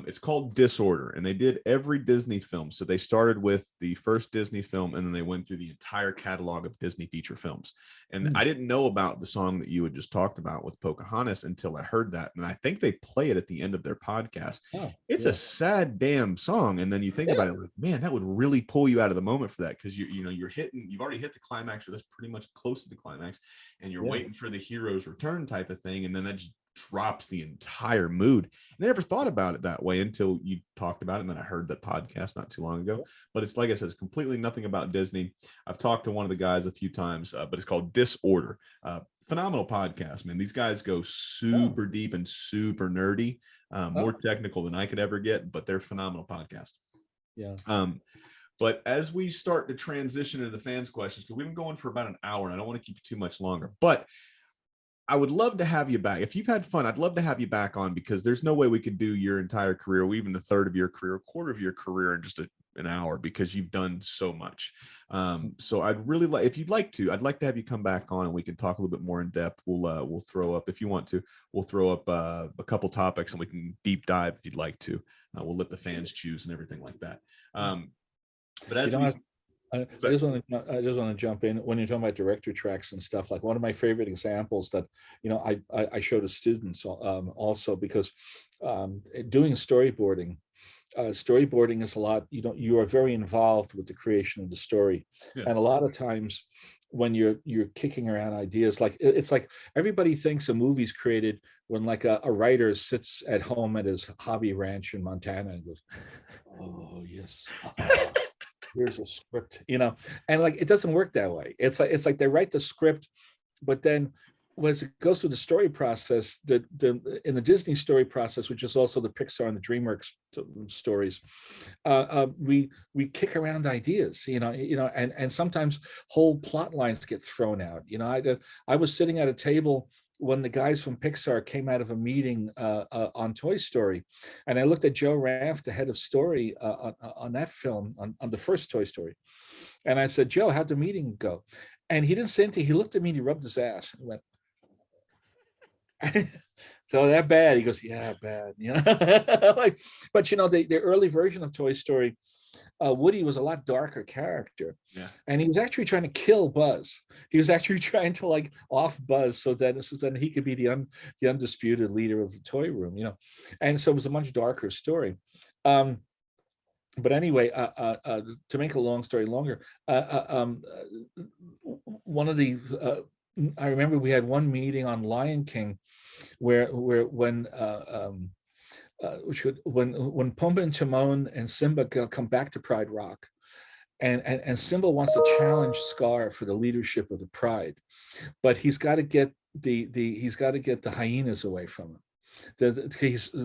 It's called Disorder, and they did every Disney film. So they started with the first Disney film, and then they went through the entire catalog of Disney feature films. And I didn't know about the song that you had just talked about with Pocahontas until I heard that. And I think they play it at the end of their podcast. Oh, It's a sad damn song. And then you think about it, like, man, that would really pull you out of the moment for that, because you've already hit the climax, or that's pretty much close to the climax, and you're waiting for the hero's return type of thing, and then that just drops the entire mood. And I never thought about it that way until you talked about it, and then I heard that podcast not too long ago. But it's, like I said, it's completely nothing about Disney. I've talked to one of the guys a few times, but it's called Disorder. Phenomenal podcast, man. These guys go super deep and super nerdy, more technical than I could ever get, but they're phenomenal podcast. Yeah. But as we start to transition into the fans' questions, because we've been going for about an hour, and I don't want to keep you too much longer, but I would love to have you back. If you've had fun, I'd love to have you back on, because there's no way we could do your entire career, or even the third of your career, a quarter of your career in just an hour, because you've done so much. So I'd really like, if you'd like to, I'd like to have you come back on, and we can talk a little bit more in depth. We'll throw up, if you want to, we'll throw up a couple topics, and we can deep dive if you'd like to. We'll let the fans choose and everything like that. But as I just want to jump in when you're talking about director tracks and stuff. Like, one of my favorite examples that I show to students also, because doing storyboarding is a lot. You are very involved with the creation of the story, and a lot of times when you're kicking around ideas, like it's like everybody thinks a movie's created when, like, a writer sits at home at his hobby ranch in Montana and goes, "Oh yes." Here's a script, and like, it doesn't work that way. It's like they write the script, but then as it goes through the story process, in the Disney story process, which is also the Pixar and the DreamWorks stories, we kick around ideas, and sometimes whole plot lines get thrown out. I was sitting at a table when the guys from Pixar came out of a meeting on Toy Story, and I looked at Joe Ranft, the head of story on that film, on the first Toy Story, and I said, "Joe, how'd the meeting go?" And he didn't say anything. He looked at me and he rubbed his ass and went, "So that bad?" He goes, "Yeah, bad." Like, but the early version of Toy Story, Woody was a lot darker character, and he was actually trying to kill Buzz. He was actually trying to, like, off Buzz so that he could be the undisputed leader of the toy room, and so it was a much darker story. But anyway, to make a long story longer, one of the I remember we had one meeting on Lion King where when when Pumbaa and Timon and Simba come back to Pride Rock, and Simba wants to challenge Scar for the leadership of the Pride, but he's got to get the hyenas away from him. He's,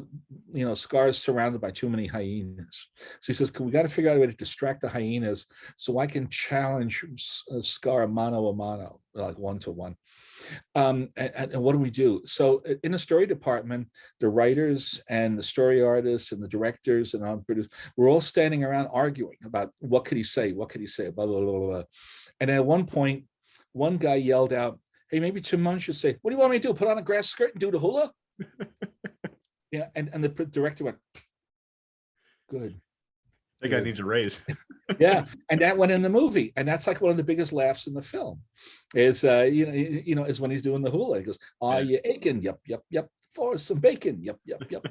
Scar's surrounded by too many hyenas. So he says, we got to figure out a way to distract the hyenas so I can challenge Scar mano a mano, like 1-to-1. And what do we do? So in the story department, the writers and the story artists and the directors and our producers, we're all standing around arguing about what could he say, blah, blah, blah, blah, blah. And at one point, one guy yelled out, "Hey, maybe Timon should say, what do you want me to do? Put on a grass skirt and do the hula?" And the director went, "Good. That guy needs a raise." Yeah, and that went in the movie, and that's like one of the biggest laughs in the film. Is is when he's doing the hula. He goes, "Are you aching? Yep, yep, yep. For some bacon? Yep, yep, yep."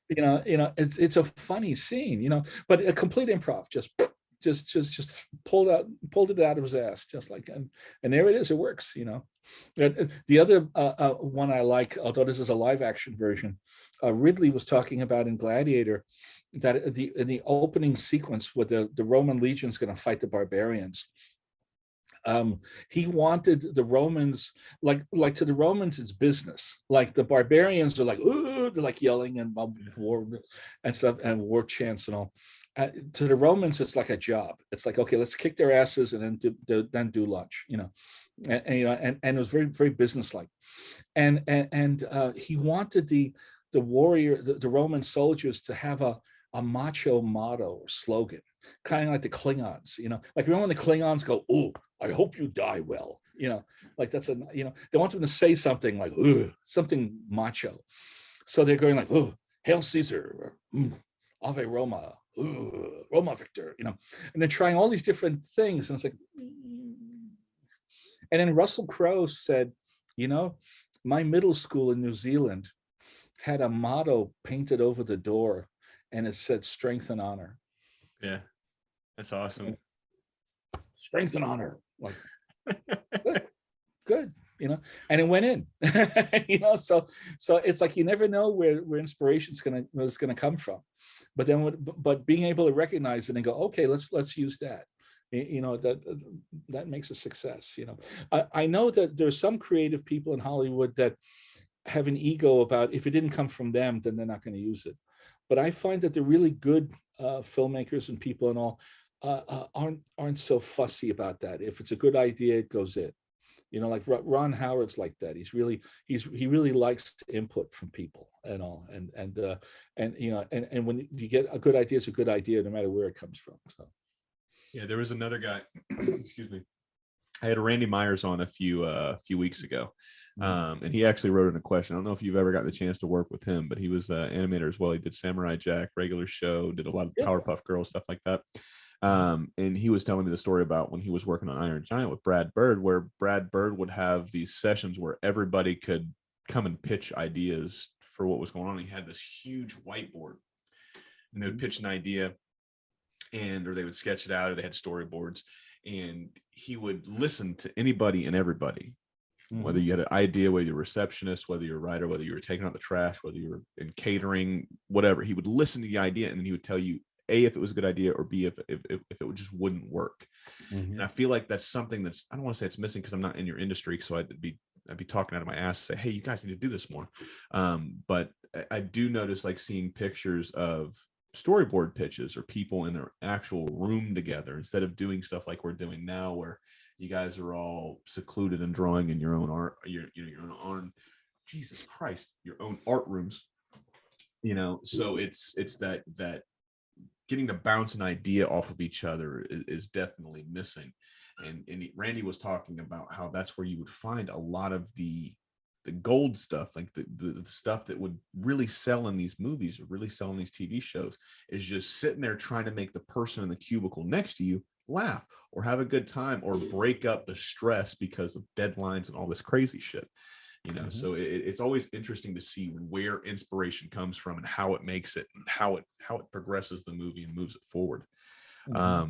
It's a funny scene, but a complete improv. Just pulled it out of his ass, just like, and there it is. It works. The other one I like, although this is a live action version, Ridley was talking about in Gladiator that in the opening sequence where the Roman legion's going to fight the barbarians, he wanted the Romans, like to the Romans it's business, like the barbarians are like, ooh, they're like yelling and war and stuff and war chants and all. To the Romans it's like a job. It's like, okay, let's kick their asses and then do lunch, and it was very, very businesslike, and he wanted the warrior, the Roman soldiers, to have a macho motto or slogan, kind of like the Klingons, like remember when the Klingons go, "Oh, I hope you die well," like that's they want them to say something like, ugh, something macho. So they're going like, oh, Hail Caesar, or, Ave Roma, Roma Victor, and they're trying all these different things. And it's like, and then Russell Crowe said, my middle school in New Zealand had a motto painted over the door, and it said strength and honor. Yeah, that's awesome. Strength and honor. Like, good, and it went in, so it's like, you never know where inspiration is gonna come from. But then, but being able to recognize it and go, okay, let's use that. That makes a success. I know that there's some creative people in Hollywood that have an ego about, if it didn't come from them, then they're not going to use it. But I find that the really good filmmakers and people and all aren't so fussy about that. If it's a good idea, it goes in. Like Ron Howard's like that. He really likes input from people and all. And when you get a good idea, it's a good idea, no matter where it comes from. So. Yeah, there was another guy. Excuse me. I had Randy Myers on a few weeks ago, and he actually wrote in a question. I don't know if you've ever gotten the chance to work with him, but he was an animator as well. He did Samurai Jack, Regular Show, did a lot of Powerpuff Girls, stuff like that. And he was telling me the story about when he was working on Iron Giant with Brad Bird, where Brad Bird would have these sessions where everybody could come and pitch ideas for what was going on. He had this huge whiteboard, and they would pitch an idea, or they would sketch it out, or they had storyboards, and he would listen to anybody and everybody, whether you had an idea, whether you're a receptionist, whether you're a writer, whether you were taking out the trash, whether you were in catering, whatever. He would listen to the idea, and then he would tell you, A, if it was a good idea, or B, if it just wouldn't work. And I feel like that's something that's, I don't want to say it's missing because I'm not in your industry, so I'd be talking out of my ass to say, hey, you guys need to do this more. But I do notice, like, seeing pictures of storyboard pitches or people in an actual room together, instead of doing stuff like we're doing now, where you guys are all secluded and drawing in your own art, your own Jesus Christ, your own art rooms. So it's that getting to bounce an idea off of each other is definitely missing. And Randy was talking about how that's where you would find a lot of the gold stuff, like the stuff that would really sell in these movies or really sell in these TV shows, is just sitting there trying to make the person in the cubicle next to you laugh or have a good time or break up the stress because of deadlines and all this crazy shit. So it's always interesting to see where inspiration comes from and how it makes it and how it progresses the movie and moves it forward. Like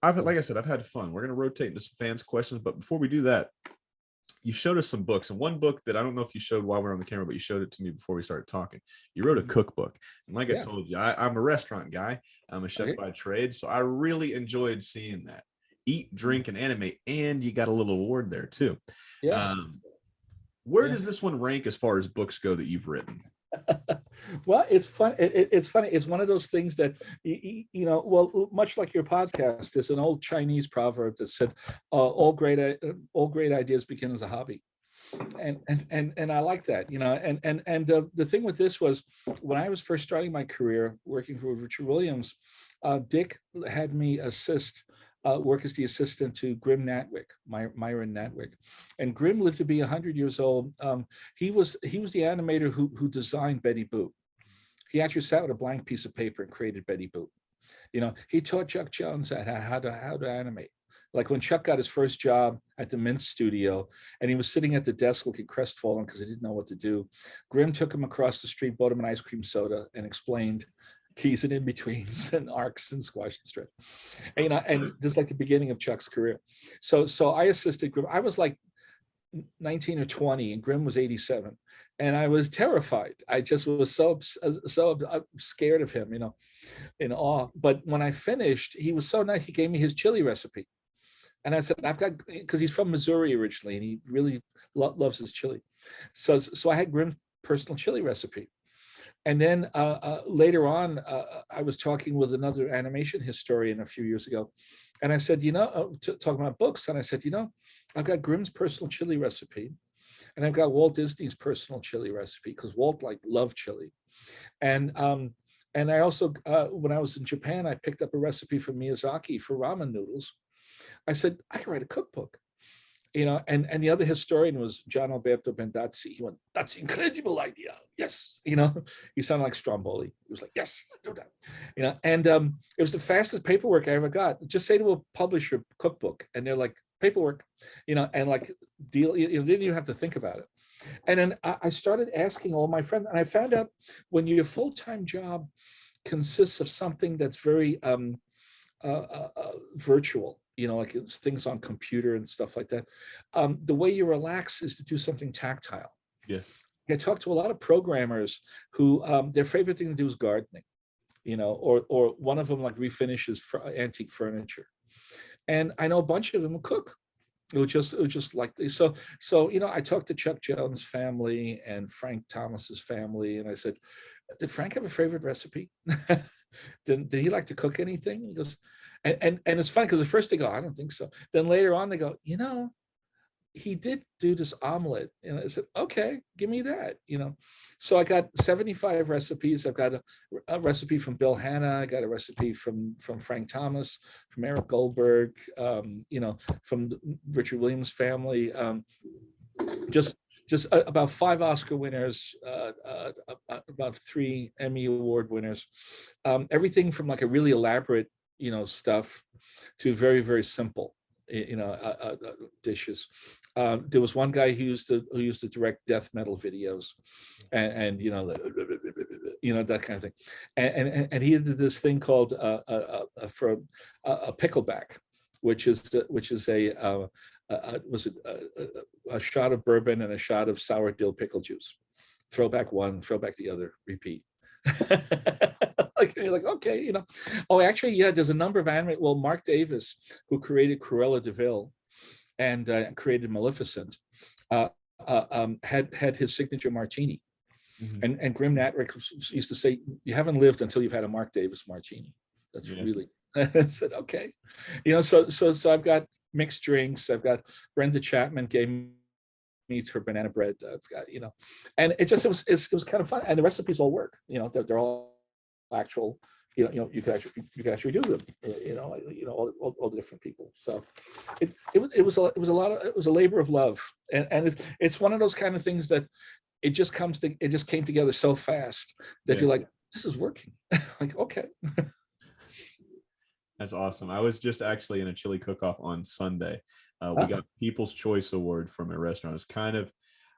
I said, I've had fun. We're going to rotate into some fans' questions, but before we do that, you showed us some books, and one book that I don't know if you showed while we were on the camera, but you showed it to me before we started talking. You wrote a cookbook, and like I told you, I'm a restaurant guy. I'm a chef by trade, so I really enjoyed seeing that. Eat, drink, and animate, and you got a little award there too. Where does this one rank as far as books go that you've written? Well, it's fun. It's funny. It's one of those things that, well, much like your podcast, there's an old Chinese proverb that said, all great ideas begin as a hobby. And I like that, and the thing with this was, when I was first starting my career working for Richard Williams, Dick had me work as the assistant to Grim Natwick, Myron Natwick, and Grim lived to be 100 years old. He was the animator who designed Betty Boop. He actually sat with a blank piece of paper and created Betty Boop. He taught Chuck Jones how to animate. Like when Chuck got his first job at the Mint studio, and he was sitting at the desk looking crestfallen because he didn't know what to do, Grim took him across the street, bought him an ice cream soda, and explained keys and in-betweens and arcs and squash and strip. And this is like the beginning of Chuck's career. So I assisted Grim. I was like 19 or 20, and Grim was 87. And I was terrified. I just was so scared of him, in awe. But when I finished, he was so nice. He gave me his chili recipe. And I said, because he's from Missouri originally, and he really loves his chili. So I had Grim's personal chili recipe. And then later on, I was talking with another animation historian a few years ago. And I said, talking about books. And I said, I've got Grimm's personal chili recipe. And I've got Walt Disney's personal chili recipe, because Walt loved chili. And I also, when I was in Japan, I picked up a recipe from Miyazaki for ramen noodles. I said, I can write a cookbook. and the other historian was John Alberto Bendazzi. He went, "That's incredible idea. Yes." He sounded like Stromboli. He was like, "Yes, do that." And it was the fastest paperwork I ever got. Just say to a publisher, cookbook, and they're like, paperwork, and like deal, didn't even have to think about it. And then I started asking all my friends, and I found out when your full-time job consists of something that's very virtual, like it's things on computer and stuff like that. The way you relax is to do something tactile. Yes. I talked to a lot of programmers who their favorite thing to do is gardening, or one of them like refinishes antique furniture. And I know a bunch of them cook. It was just like this. So I talked to Chuck Jones' family and Frank Thomas's family, and I said, "Did Frank have a favorite recipe? Did he like to cook anything?" He goes, and it's funny because at first they go, "I don't think so." Then later on they go, he did do this omelet. And I said, "Okay, give me that." So I got 75 recipes. I've got a recipe from Bill Hanna. I got a recipe from Frank Thomas, from Eric Goldberg, from the Richard Williams family. Just about 5 Oscar winners, about 3 Emmy Award winners. Everything from like a really elaborate, stuff to very, very simple, dishes. There was one guy who used to direct death metal videos, and that kind of thing. And he did this thing called for a pickleback, which is a shot of bourbon and a shot of sour dill pickle juice. Throwback one, throwback the other, repeat. You're like, okay, Oh, actually, yeah, there's a number of anime. Well, Mark Davis, who created Cruella de Vil and created Maleficent, had his signature martini. Mm-hmm. And Grim Natwick used to say, "You haven't lived until you've had a Mark Davis martini." That's really. I said, okay, so I've got mixed drinks. I've got Brenda Chapman gave me her banana bread. I've got, and it was kind of fun. And the recipes all work. They're all actual. You can actually do them. All the different people. So it was a labor of love, and it's one of those kind of things that it just came together so fast that you're like, this is working. Like, okay. That's awesome. I was just actually in a chili cook-off on Sunday. We got People's Choice Award from a restaurant. It's kind of,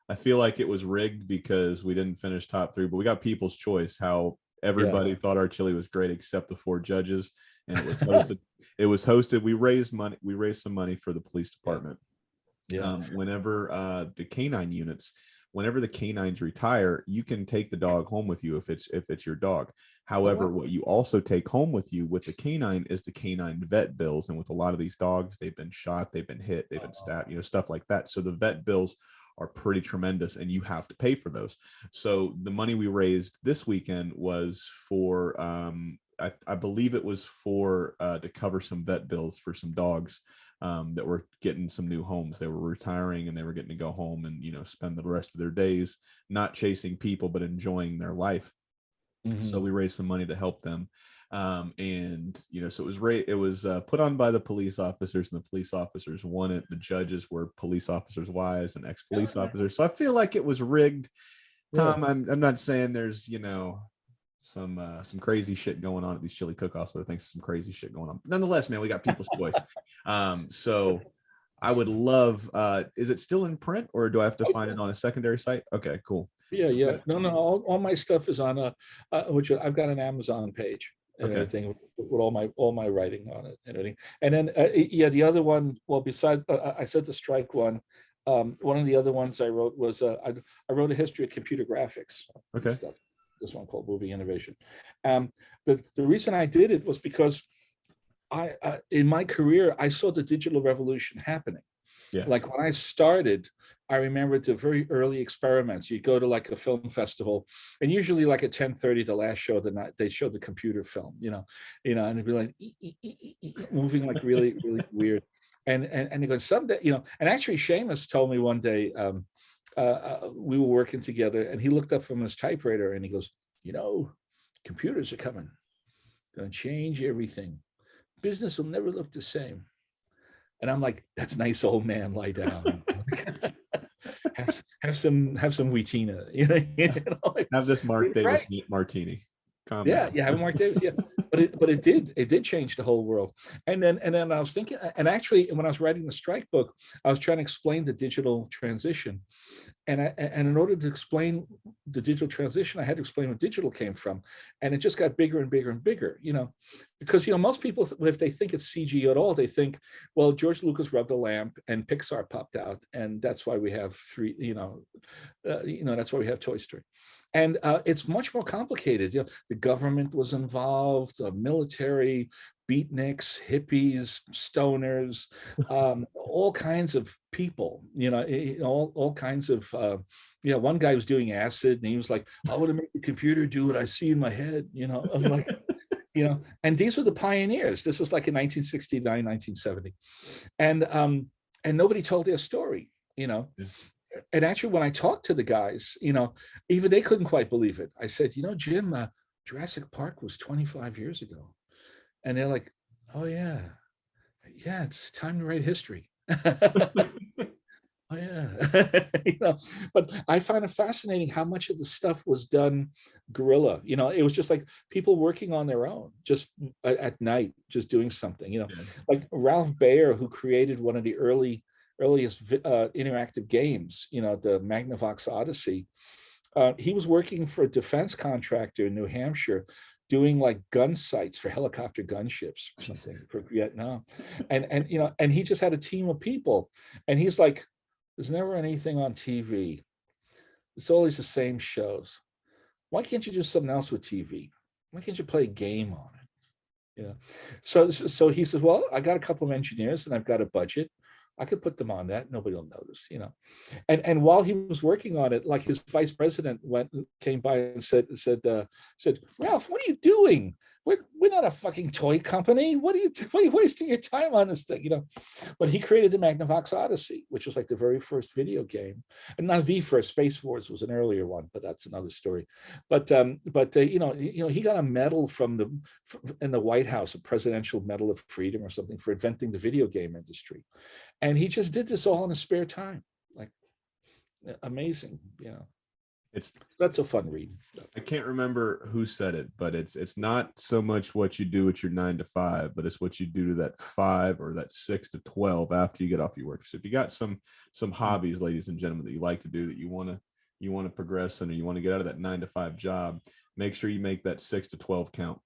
I feel like it was rigged because we didn't finish top 3, but we got People's Choice. How everybody thought our chili was great except the 4 judges, and it was hosted. We raised some money for the police department. Whenever the canine units. Whenever the canines retire, you can take the dog home with you if it's your dog. However, what you also take home with you with the canine is the canine vet bills. And with a lot of these dogs, they've been shot, they've been hit, they've been stabbed, stuff like that. So the vet bills are pretty tremendous, and you have to pay for those. So the money we raised this weekend was for, I believe it was for to cover some vet bills for some dogs that were getting some new homes. They were retiring and they were getting to go home and spend the rest of their days not chasing people but enjoying their life. Mm-hmm. So we raised some money to help them, and so it was put on by the police officers, and the police officers won it. The judges were police officers' wives and ex-police officers. So I feel like it was rigged. Tom, I'm not saying there's some crazy shit going on at these chili cook-offs, but I think some crazy shit going on. Nonetheless, man, we got People's Choice. So I would love, is it still in print, or do I have to find it on a secondary site? Okay, cool. Yeah. No, all my stuff is on which I've got an Amazon page and everything with all my writing on it and everything. And then the other one, well, besides I said the strike one, one of the other ones I wrote was I wrote a history of computer graphics. Stuff. This one called Movie Innovation. The reason I did it was because I in my career I saw the digital revolution happening. Like when I started, I remember the very early experiments. You go to like a film festival, and usually like at 10:30, the last show of the night, they show the computer film, and it'd be like moving like really, really weird. And they go someday, and actually Seamus told me one day, we were working together, and he looked up from his typewriter and he goes, computers are coming, going to change everything. Business will never look the same. And I'm like, that's nice, old man, lie down. have some wheatina, like, Have this Mark Davis right. meat martini. Calm Yeah, down. yeah, having Mark Davis, yeah. But it did change the whole world. And then I was thinking, and actually when I was writing the strike book, I was trying to explain the digital transition. And in order to explain the digital transition, I had to explain where digital came from. And it just got bigger and bigger and bigger, because most people, if they think it's CG at all, they think, well, George Lucas rubbed a lamp and Pixar popped out, and that's why we have that's why we have Toy Story. And it's much more complicated. The government was involved, military, beatniks, hippies, stoners, all kinds of people, all kinds of, one guy was doing acid and he was like, I want to make the computer do what I see in my head, I'm like, and these were the pioneers. This was like in 1969, 1970. And nobody told their story, Yeah. And actually, when I talked to the guys, even they couldn't quite believe it. I said, Jim, Jurassic Park was 25 years ago. And they're like, oh, yeah, it's time to write history. Oh, yeah. But I find it fascinating how much of the stuff was done guerrilla. It was just like people working on their own, just at night, just doing something, Yeah. like Ralph Baer, who created one of the earliest interactive games, the Magnavox Odyssey. He was working for a defense contractor in New Hampshire, doing like gun sights for helicopter gunships or something for Vietnam. And he just had a team of people. And he's like, there's never anything on TV. It's always the same shows. Why can't you do something else with TV? Why can't you play a game on it? So he says, well, I got a couple of engineers and I've got a budget. I could put them on that. Nobody will notice, And while he was working on it, like his vice president came by and said, Ralph, what are you doing? We're not a fucking toy company. What are you wasting your time on this thing? But he created the Magnavox Odyssey, which was like the very first video game, and not the first. Space Wars was an earlier one, but that's another story. But he got a medal in the White House, a Presidential Medal of Freedom or something, for inventing the video game industry. And he just did this all in his spare time. Like, amazing, That's a fun read. I can't remember who said it, but it's not so much what you do at your 9 to 5, but it's what you do to that 5 or that 6 to 12 after you get off your work. So if you got some hobbies, ladies and gentlemen, that you like to do, that you want to progress in, or you want to get out of that 9 to 5 job, make sure you make that 6 to 12 count.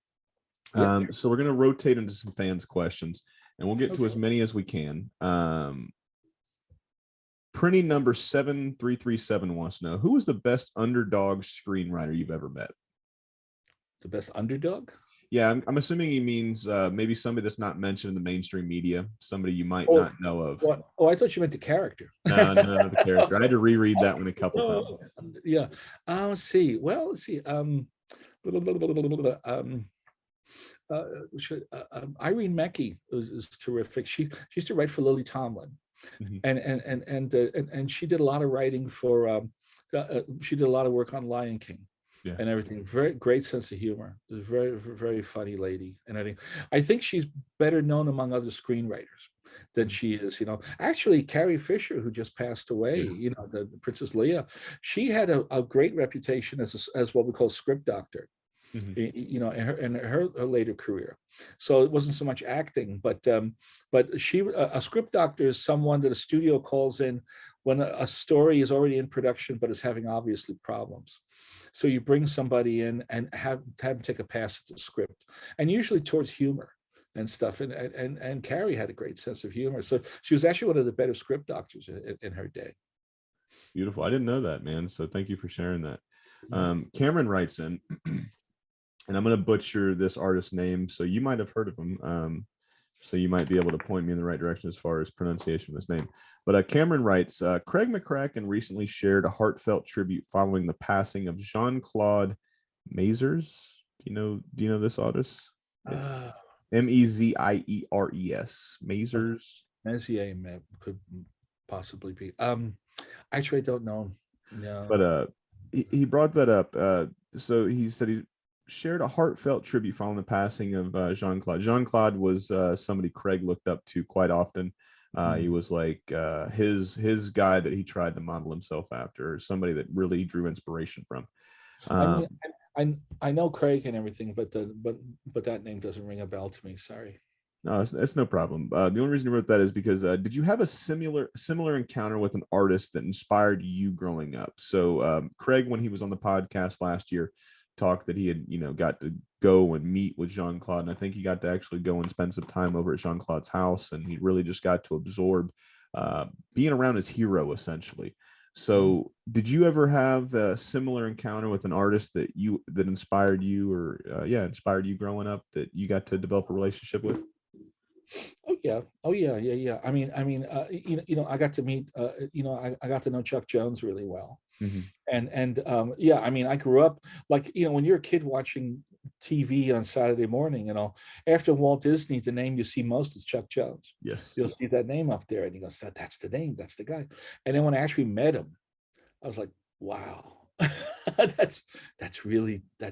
So we're going to rotate into some fans' questions, and we'll get to as many as we can. Printy number 7337 wants to know, who was the best underdog screenwriter you've ever met? The best underdog? Yeah, I'm assuming he means maybe somebody that's not mentioned in the mainstream media, somebody you might not know of. Oh, I thought you meant the character. No, the character. I had to reread that one a couple times. Yeah. Let's see. Well, let's see. Irene Mecke is terrific. She used to write for Lily Tomlin. And she did a lot of writing for she did a lot of work on Lion King and everything. Very great sense of humor. Very, very funny lady. And I think she's better known among other screenwriters than she is. Actually, Carrie Fisher, who just passed away, the Princess Leia, she had a great reputation as what we call script doctor. In her later career. So it wasn't so much acting, but she, a script doctor is someone that a studio calls in when a story is already in production but is having obviously problems. So you bring somebody in and have them take a pass at the script, and usually towards humor and stuff. And Carrie had a great sense of humor, so she was actually one of the better script doctors in her day. Beautiful. I didn't know that, man. So thank you for sharing that. Cameron writes in. And I'm going to butcher this artist's name, so you might have heard of him. So you might be able to point me in the right direction as far as pronunciation of his name. But Cameron writes, Craig McCracken recently shared a heartfelt tribute following the passing of Jean-Claude Mazers. Do you know this artist? It's Meziers. Mazers. Messier could possibly be. Actually, I don't know. No. But he brought that up. So he said he shared a heartfelt tribute following the passing of Jean-Claude. Jean-Claude was somebody Craig looked up to quite often. He was like his guy that he tried to model himself after, or somebody that really drew inspiration from. I mean, I know Craig and everything, but that name doesn't ring a bell to me. Sorry. No, it's no problem. The only reason I wrote that is because did you have a similar encounter with an artist that inspired you growing up? So Craig, when he was on the podcast last year, talked that he had got to go and meet with Jean-Claude, and I think he got to actually go and spend some time over at Jean-Claude's house, and he really just got to absorb being around his hero essentially. So did you ever have a similar encounter with an artist that inspired you, or inspired you growing up, that you got to develop a relationship with? Oh yeah. I mean, I got to meet, I got to know Chuck Jones really well. Mm-hmm. And I mean, I grew up like, when you're a kid watching TV on Saturday morning, after Walt Disney, the name you see most is Chuck Jones. Yes. You'll see that name up there, and he goes, that's the name, that's the guy. And then when I actually met him, I was like, wow. that's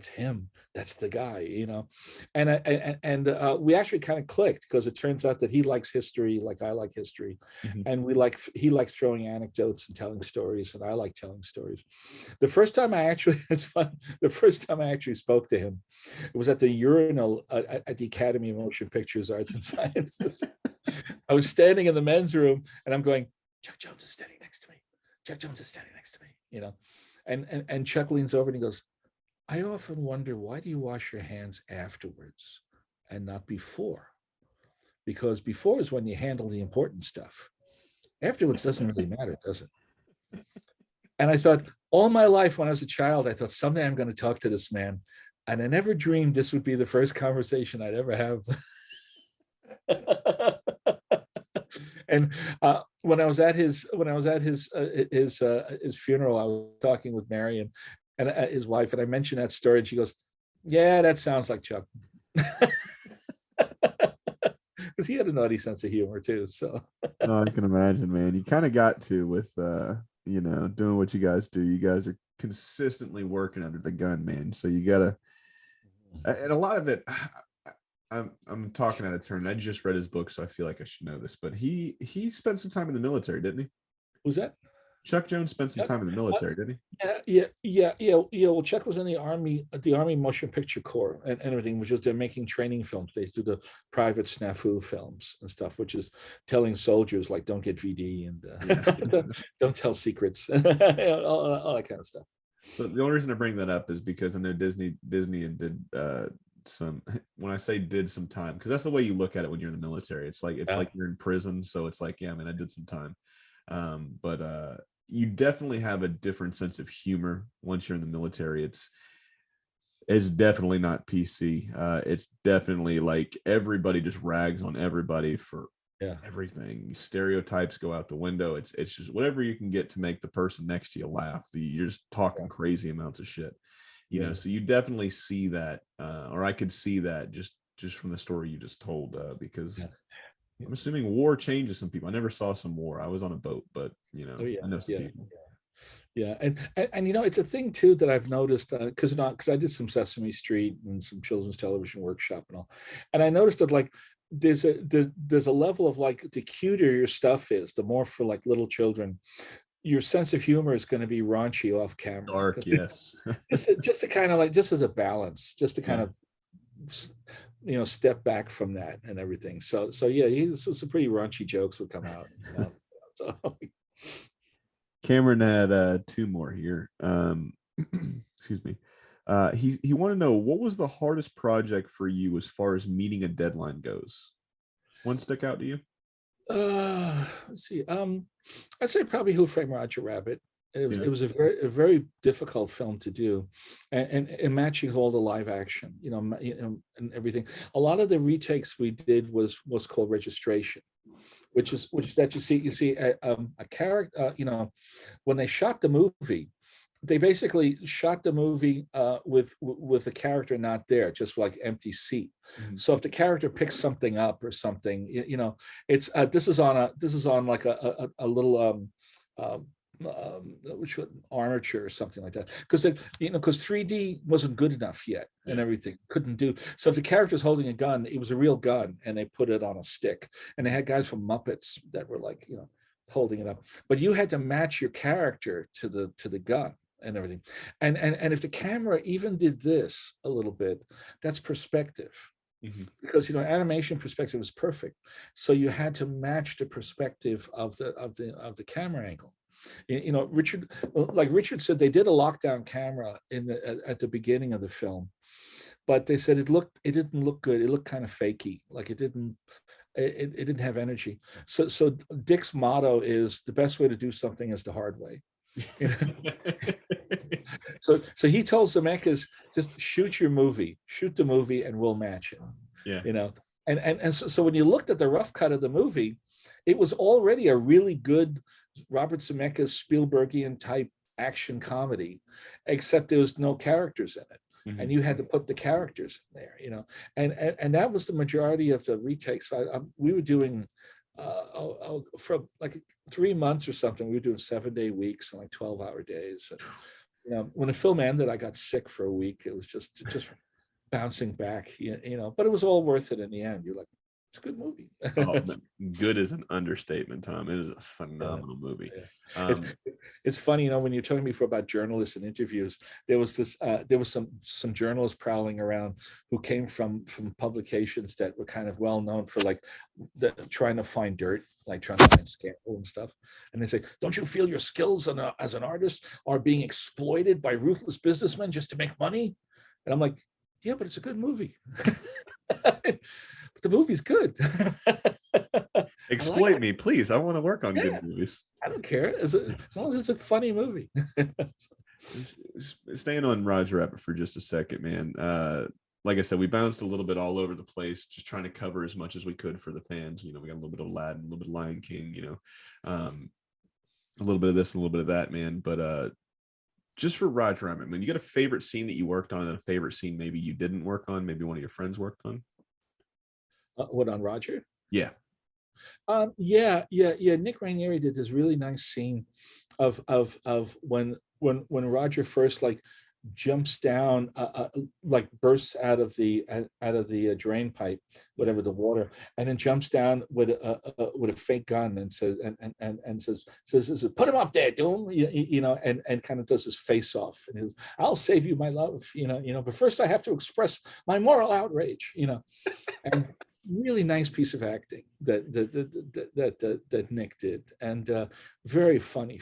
him, that's the guy, and we actually kind of clicked, because it turns out that he likes history like I like history. Mm-hmm. And he likes throwing anecdotes and telling stories, and I like telling stories. The first time I actually spoke to him, it was at the urinal at the Academy of Motion Pictures Arts and Sciences. I was standing in the men's room, and I'm going, Chuck Jones is standing next to me, Chuck Jones is standing next to me, And Chuck leans over and he goes, I often wonder, why do you wash your hands afterwards and not before? Because before is when you handle the important stuff. Afterwards doesn't really matter, does it? And I thought, all my life when I was a child, I thought, someday I'm going to talk to this man. And I never dreamed this would be the first conversation I'd ever have. And when I was at his funeral, I was talking with Mary and his wife, and I mentioned that story, and she goes, "Yeah, that sounds like Chuck," because he had a naughty sense of humor too. So no, I can imagine, man. You kind of got to with doing what you guys do. You guys are consistently working under the gun, man. So you gotta, and a lot of it. I'm talking out of turn. I just read his book, so I feel like I should know this. But he spent some time in the military, didn't he? Who's that? Chuck Jones spent some time in the military, didn't he? Yeah. Well, Chuck was in the Army Motion Picture Corps and everything, which is they're making training films. They do the private snafu films and stuff, which is telling soldiers like, don't get VD and don't tell secrets, all that kind of stuff. So the only reason I bring that up is because I know Disney did some, when I say did some time, because that's the way you look at it when you're in the military. It's like you're in prison, so it's like, yeah, man, I did some time. But you definitely have a different sense of humor once you're in the military. It's definitely not PC. It's definitely like everybody just rags on everybody for everything. Stereotypes go out the window. It's just whatever you can get to make the person next to you laugh. You're just talking crazy amounts of shit. So you definitely see that, or I could see that just from the story you just told, because I'm assuming war changes some people. I never saw some war. I was on a boat, but I know some people. Yeah, and it's a thing too that I've noticed, because I did some Sesame Street and some children's television workshop and all, and I noticed that like there's a level of like, the cuter your stuff is, the more for like little children, your sense of humor is going to be raunchy off camera. Dark, yes. just to kind of like, just as a balance, just to kind of step back from that and everything. So yeah, some pretty raunchy jokes would come out. So. Cameron had two more here. Excuse me. He wanted to know, what was the hardest project for you as far as meeting a deadline goes? One stick out to you? Let's see. I'd say probably Who Framed Roger Rabbit. It was a very difficult film to do, and matching all the live action, and everything. A lot of the retakes we did was called registration, which is that you see a character. When they shot the movie, they basically shot the movie with the character not there, just like empty seat. Mm-hmm. So if the character picks something up or something, it's this is on like a little which was armature or something like that, because because 3D wasn't good enough yet, and everything couldn't do. So if the character's holding a gun, it was a real gun, and they put it on a stick, and they had guys from Muppets that were like holding it up, but you had to match your character to the gun and everything, and if the camera even did this a little bit, that's perspective. Because animation perspective is perfect, so you had to match the perspective of the camera angle. Richard said, they did a lockdown camera at the beginning of the film, but they said it didn't look good. It looked kind of fakey, like it didn't have energy. So Dick's motto is, the best way to do something is the hard way. So he told Zemeckis, just shoot the movie and we'll match it. So when you looked at the rough cut of the movie, it was already a really good Robert Zemeckis Spielbergian type action comedy, except there was no characters in it. And you had to put the characters in there, and that was the majority of the retakes. We were doing for like 3 months or something. We were doing 7-day weeks and like 12-hour days. When the film ended, I got sick for a week. It was just bouncing back, but it was all worth it in the end. You're like, it's a good movie. Good is an understatement, Tom. It is a phenomenal movie. It's funny, when you're talking before about journalists and interviews, there was some journalists prowling around who came from publications that were kind of well known for trying to find dirt, like trying to find scandal and stuff. And they say, don't you feel your skills as an artist are being exploited by ruthless businessmen just to make money? And I'm like, yeah, but it's a good movie. But the movie's good. Exploit me, please. I want to work on good movies. I don't care, as long as it's a funny movie. Staying on Roger Rabbit for just a second, man. Like I said, we bounced a little bit all over the place, just trying to cover as much as we could for the fans. We got a little bit of Aladdin, a little bit of Lion King, a little bit of this, a little bit of that, man. But just for Roger Rabbit, man, you got a favorite scene that you worked on, and a favorite scene maybe you didn't work on, maybe one of your friends worked on? What, on Roger? Yeah. Nick Ranieri did this really nice scene of when Roger first jumps down, bursts out of the drain pipe, whatever, the water, and then jumps down with a fake gun and says put him up there, Doom, and kind of does his face off, and he goes, I'll save you, my love, but first I have to express my moral outrage, and really nice piece of acting that Nick did, and very funny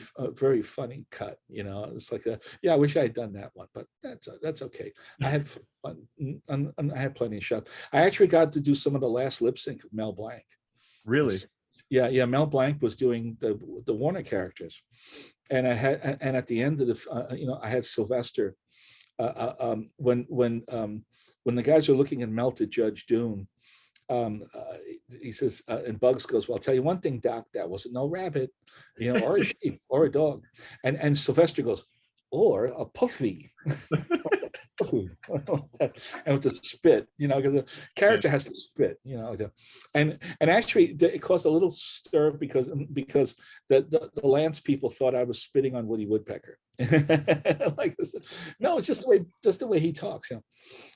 cut. It's like I wish I had done that one, but that's okay. I had fun, and I had plenty of shots. I actually got to do some of the last lip sync of Mel Blanc. Really? Yeah. Mel Blanc was doing the Warner characters, and at the end of the I had Sylvester. When the guys are looking at Mel to judge Doom. He says, and Bugs goes, well, I'll tell you one thing, Doc, that wasn't no rabbit, or a sheep or a dog. And Sylvester goes, or a puffy. And with the spit, because the character has to spit, and actually it caused a little stir because the Lance people thought I was spitting on Woody Woodpecker. Like this. No, it's just the way he talks.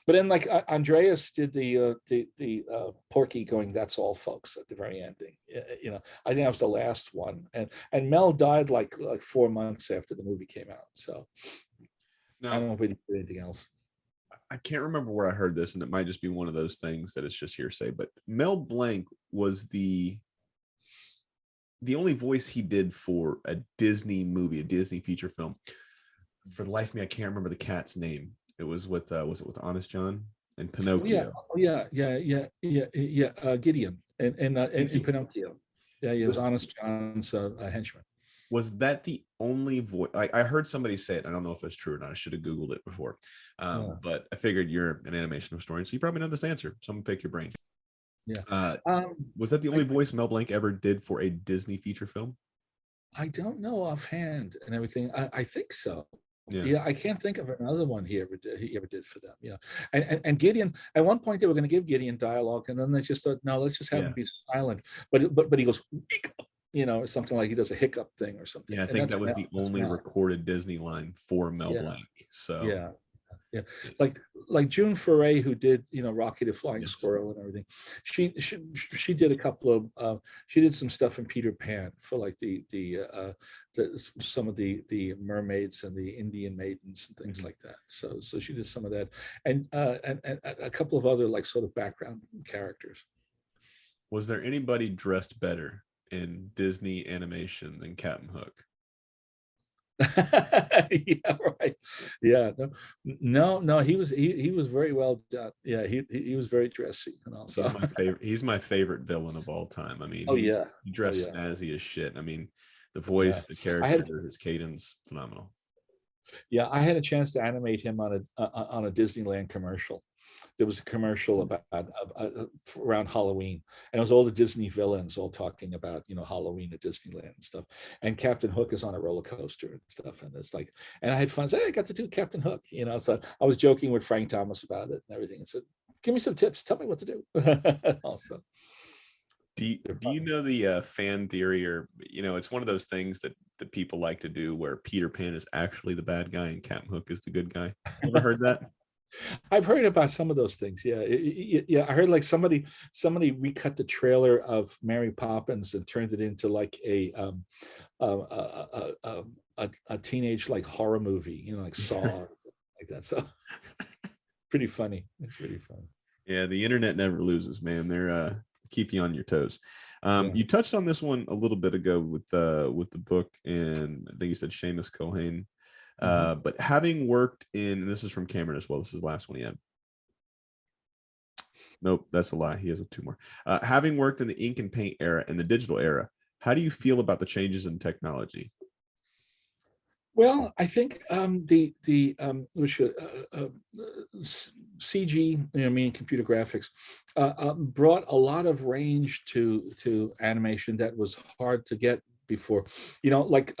But then Andreas did the Porky going, that's all, folks, at the very ending. I think that was the last one, and Mel died like 4 months after the movie came out. So I don't know if we did anything else. I can't remember where I heard this, and it might just be one of those things that it's just hearsay, but Mel Blanc was the only voice he did for a Disney movie, a Disney feature film. For the life of me, I can't remember the cat's name. It was with was it with Honest John and Pinocchio? Gideon and Pinocchio. Yeah, he was Honest John's henchman. Was that the only voice? I heard somebody say it. I don't know if it's true or not. I should have Googled it before. But I figured you're an animation historian, so you probably know this answer. Someone pick your brain. Yeah. Was that the only voice Mel Blanc ever did for a Disney feature film? I don't know offhand and everything. I think so. Yeah, I can't think of another one he ever did for them. And Gideon, at one point they were going to give Gideon dialogue, and then they just thought, no, let's just have him be silent. But he goes, or something, like he does a hiccup thing or something. Yeah, I And think that's that was the only Mel. recorded Disney line for Mel Yeah, Blanc. So yeah. Yeah, like June Foray, who did Rocky the Flying yes. Squirrel and everything. She did a couple of she did some stuff in Peter Pan for like some of the mermaids and the Indian maidens and things Mhm. like that. So she did some of that, and a couple of other like sort of background characters. Was there anybody dressed better in Disney animation than Captain Hook? Yeah, right. Yeah, no, he was very well done. Yeah, he was very dressy and He's also. my favorite. He's my favorite villain of all time. I mean, Oh yeah, he oh dressed yeah, snazzy as shit. I mean, the yeah. voice, the I had character, his cadence, phenomenal. Yeah, I had a chance to animate him on a Disneyland commercial. There was a commercial about around Halloween, and it was all the Disney villains all talking about Halloween at Disneyland and stuff. And Captain Hook is on a roller coaster and stuff, and it's like, and I had fun. Hey, I got to do Captain Hook, So I was joking with Frank Thomas about it and everything, and said, "Give me some tips. Tell me what to do." Also, Do you know the fan theory, or it's one of those things that people like to do, where Peter Pan is actually the bad guy and Captain Hook is the good guy? You ever heard that? I've heard about some of those things. Yeah, yeah. I heard like somebody recut the trailer of Mary Poppins and turned it into like a teenage like horror movie, like Saw, like that. So pretty funny. It's pretty funny. Yeah, the internet never loses, man. They're keep you on your toes. Yeah. You touched on this one a little bit ago with the book, and I think you said Seamus Cohen. Mhm. But having worked in, and this is from Cameron as well. This is the last one he had. Nope, that's a lie. He has two more. Having worked in the ink and paint era and the digital era, how do you feel about the changes in technology? Well, I think which CG, computer graphics, brought a lot of range to animation that was hard to get before. Like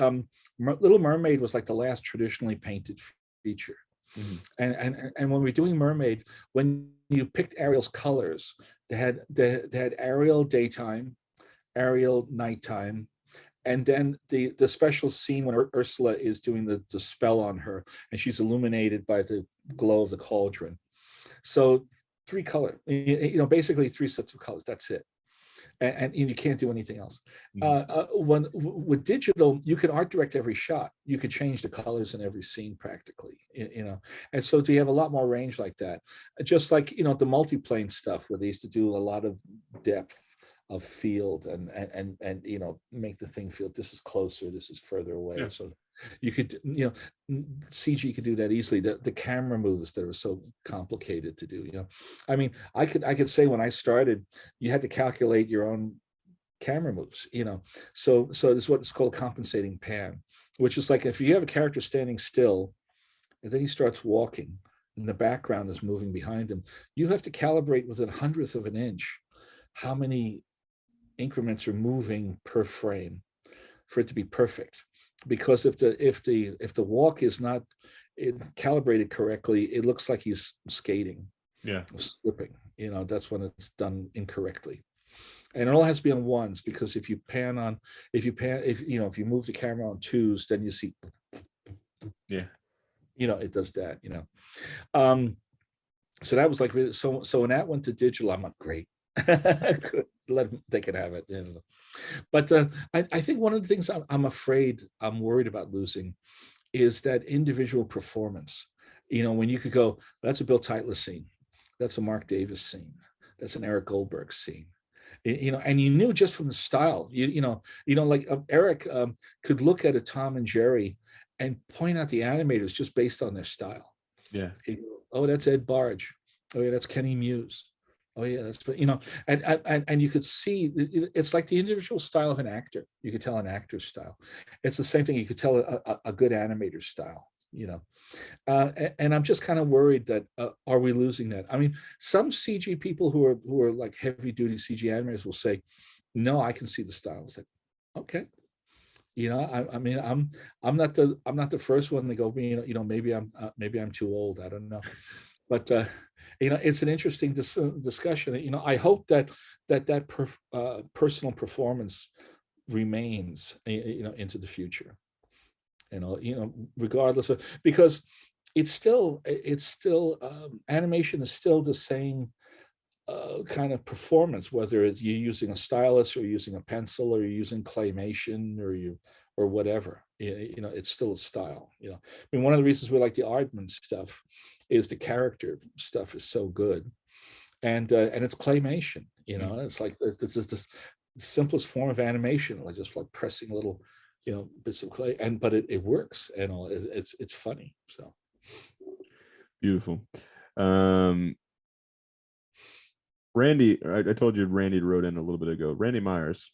Little Mermaid was like the last traditionally painted feature. Mhm. And when we're doing Mermaid, when you picked Ariel's colors, they had Ariel daytime, Ariel nighttime, and then the special scene when Ursula is doing the spell on her and she's illuminated by the glow of the cauldron. So three color, basically three sets of colors. That's it. And you can't do anything else. Mhm. When with digital, you can art direct every shot. You could change the colors in every scene practically, And so you have a lot more range like that. Just like the multiplane stuff, where they used to do a lot of depth of field and make the thing feel this is closer, this is further away. Yeah. So you could CG could do that easily. The camera moves that are so complicated to do. I mean, I could say when I started, you had to calculate your own camera moves. So it's what's called compensating pan, which is like if you have a character standing still, and then he starts walking, and the background is moving behind him. You have to calibrate within a hundredth of an inch how many increments are moving per frame for it to be perfect. Because if the walk is not calibrated correctly, it looks like he's skating, Yeah. slipping. That's when it's done incorrectly. And it all has to be on ones, because if you move the camera on twos, then you see, Yeah. it does that. Um, so that was like really, so when that went to digital, I'm like, great. They could have it. But I think one of the things I'm worried about losing is that individual performance. When you could go, that's a Bill Titler scene, that's a Mark Davis scene, that's an Eric Goldberg scene. And you knew just from the style, like Eric could look at a Tom and Jerry and point out the animators just based on their style. Yeah. Oh, that's Ed Barge. Oh yeah, that's Kenny Muse. Oh yeah, that's and you could see it's like the individual style of an actor. You could tell an actor's style. It's the same thing. You could tell a good animator's style. And I'm just kind of worried that are we losing that? I mean, some CG people who are like heavy duty CG animators will say, no, I can see the style. It's like, okay. I mean, I'm not the first one to go. Maybe I'm too old. I don't know, but it's an interesting discussion. I hope that personal performance remains, into the future. Regardless of, because it's still animation is still the same kind of performance, whether it's you're using a stylus or you're using a pencil or you're using claymation or whatever. It's still a style. I mean, one of the reasons we like the Aardman stuff is the character stuff is so good, and it's claymation. It's like this is the simplest form of animation, like just like pressing little bits of clay, but it works, and it's funny. So beautiful. Randy, I told you Randy wrote in a little bit ago. Randy Myers,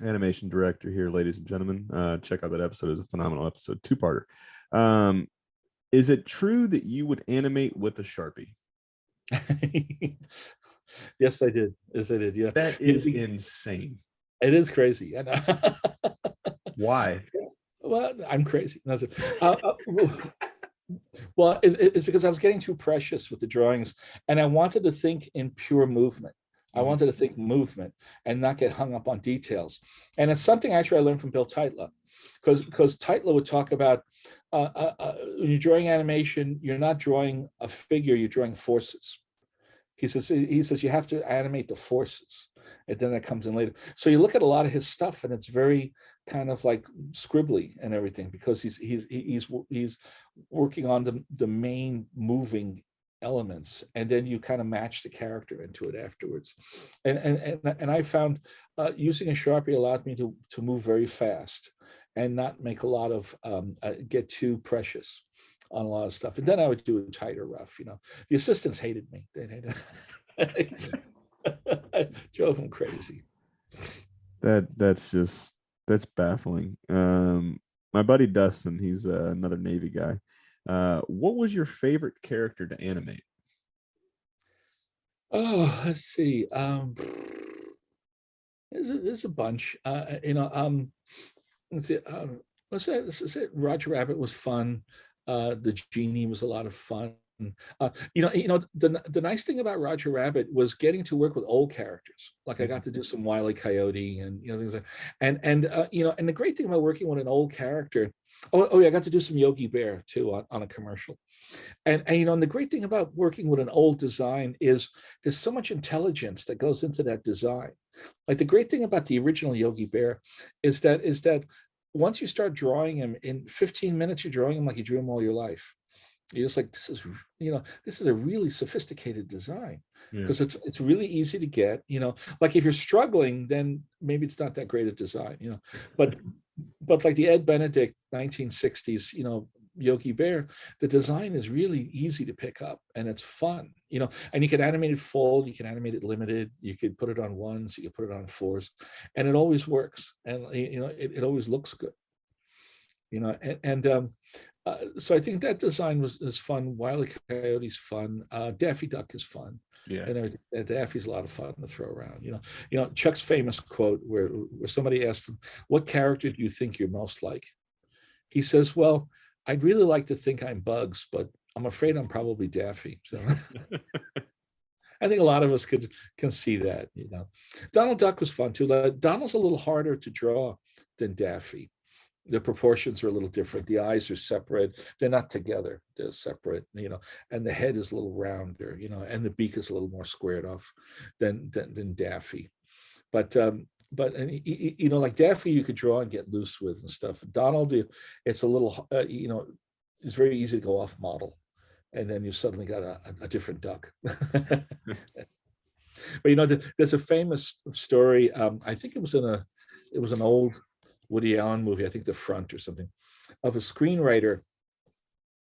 animation director here, ladies and gentlemen. Check out that episode. It's a phenomenal episode, 2-parter. Is it true that you would animate with a Sharpie? Yes, I did. Yes, I did. Yeah, that is insane. It is crazy. Why? Well, I'm crazy. Well, it's because I was getting too precious with the drawings, and I wanted to think in pure movement. I wanted to think movement and not get hung up on details. And it's something actually I learned from Bill Teitler, because Teitler would talk about when you're drawing animation, you're not drawing a figure, you're drawing forces. He says you have to animate the forces, and then that comes in later. So you look at a lot of his stuff, and it's very kind of like scribbly and everything, because he's working on the main moving elements, and then you kind of match the character into it afterwards. And I found using a Sharpie allowed me to move very fast and not make a lot of get too precious on a lot of stuff. And then I would do it tight or rough. The assistants hated me. I drove them crazy. That's baffling. My buddy Dustin, he's another Navy guy. What was your favorite character to animate? Oh, let's see. There's a bunch. Let's see. Let's say Roger Rabbit was fun. The genie was a lot of fun. The nice thing about Roger Rabbit was getting to work with old characters. Like I got to do some Wile E. Coyote and things like, and the great thing about working with an old character. Oh yeah, I got to do some Yogi Bear too on a commercial. And the great thing about working with an old design is there's so much intelligence that goes into that design. Like the great thing about the original Yogi Bear is that once you start drawing him, in 15 minutes, you're drawing him like you drew him all your life. You're just like, this is a really sophisticated design, because it's really easy to get. Like if you're struggling, then maybe it's not that great a design. But like the Ed Benedict 1960s, Yogi Bear, the design is really easy to pick up, and it's fun. And you can animate it full, you can animate it limited, you could put it on 1s, you can put it on 4s, and it always works, and it always looks good. So I think that design is fun. Wile E. Coyote's fun. Daffy Duck is fun. Yeah, and Daffy's a lot of fun to throw around. Chuck's famous quote where somebody asked him, "What character do you think you're most like?" He says, "Well, I'd really like to think I'm Bugs, but I'm afraid I'm probably Daffy." So I think a lot of us can see that. Donald Duck was fun too. Donald's a little harder to draw than Daffy. The proportions are a little different. The eyes are separate. They're not together. They're separate, and the head is a little rounder, and the beak is a little more squared off than Daffy. But like Daffy, you could draw and get loose with and stuff. Donald, it's a little, it's very easy to go off model, and then you suddenly got a different duck. But there's a famous story. I think it was an old Woody Allen movie, I think The Front or something, of a screenwriter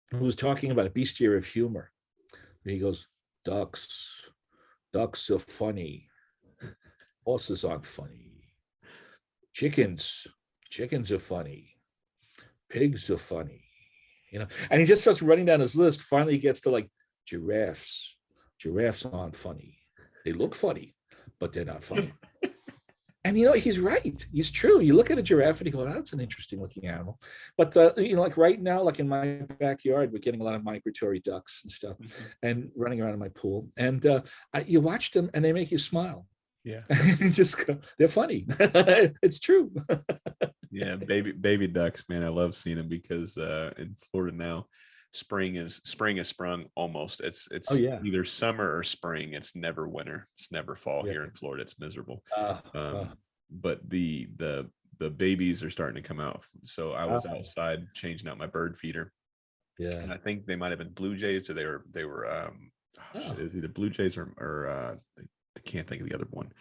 who was talking about a bestiary of humor. And he goes, ducks are funny. Horses aren't funny. Chickens are funny. Pigs are funny. And he just starts running down his list. Finally, he gets to like giraffes. Giraffes aren't funny. They look funny, but they're not funny. And he's right. He's true. You look at a giraffe and you go, "That's an interesting looking animal." But like right now, like in my backyard, we're getting a lot of migratory ducks and stuff, and running around in my pool. And you watch them, and they make you smile. Yeah. You just go, they're funny. It's true. Yeah, baby ducks, man. I love seeing them because in Florida now, spring is sprung almost. Oh It's yeah. either summer or spring. It's never winter. It's never fall Yeah. here in Florida. It's miserable. Uh, uh, But the babies are starting to come out. So I was oh, outside changing out my bird feeder, yeah. and I think they might have been blue jays, or they were Oh, it was either blue jays or I can't think of the other one.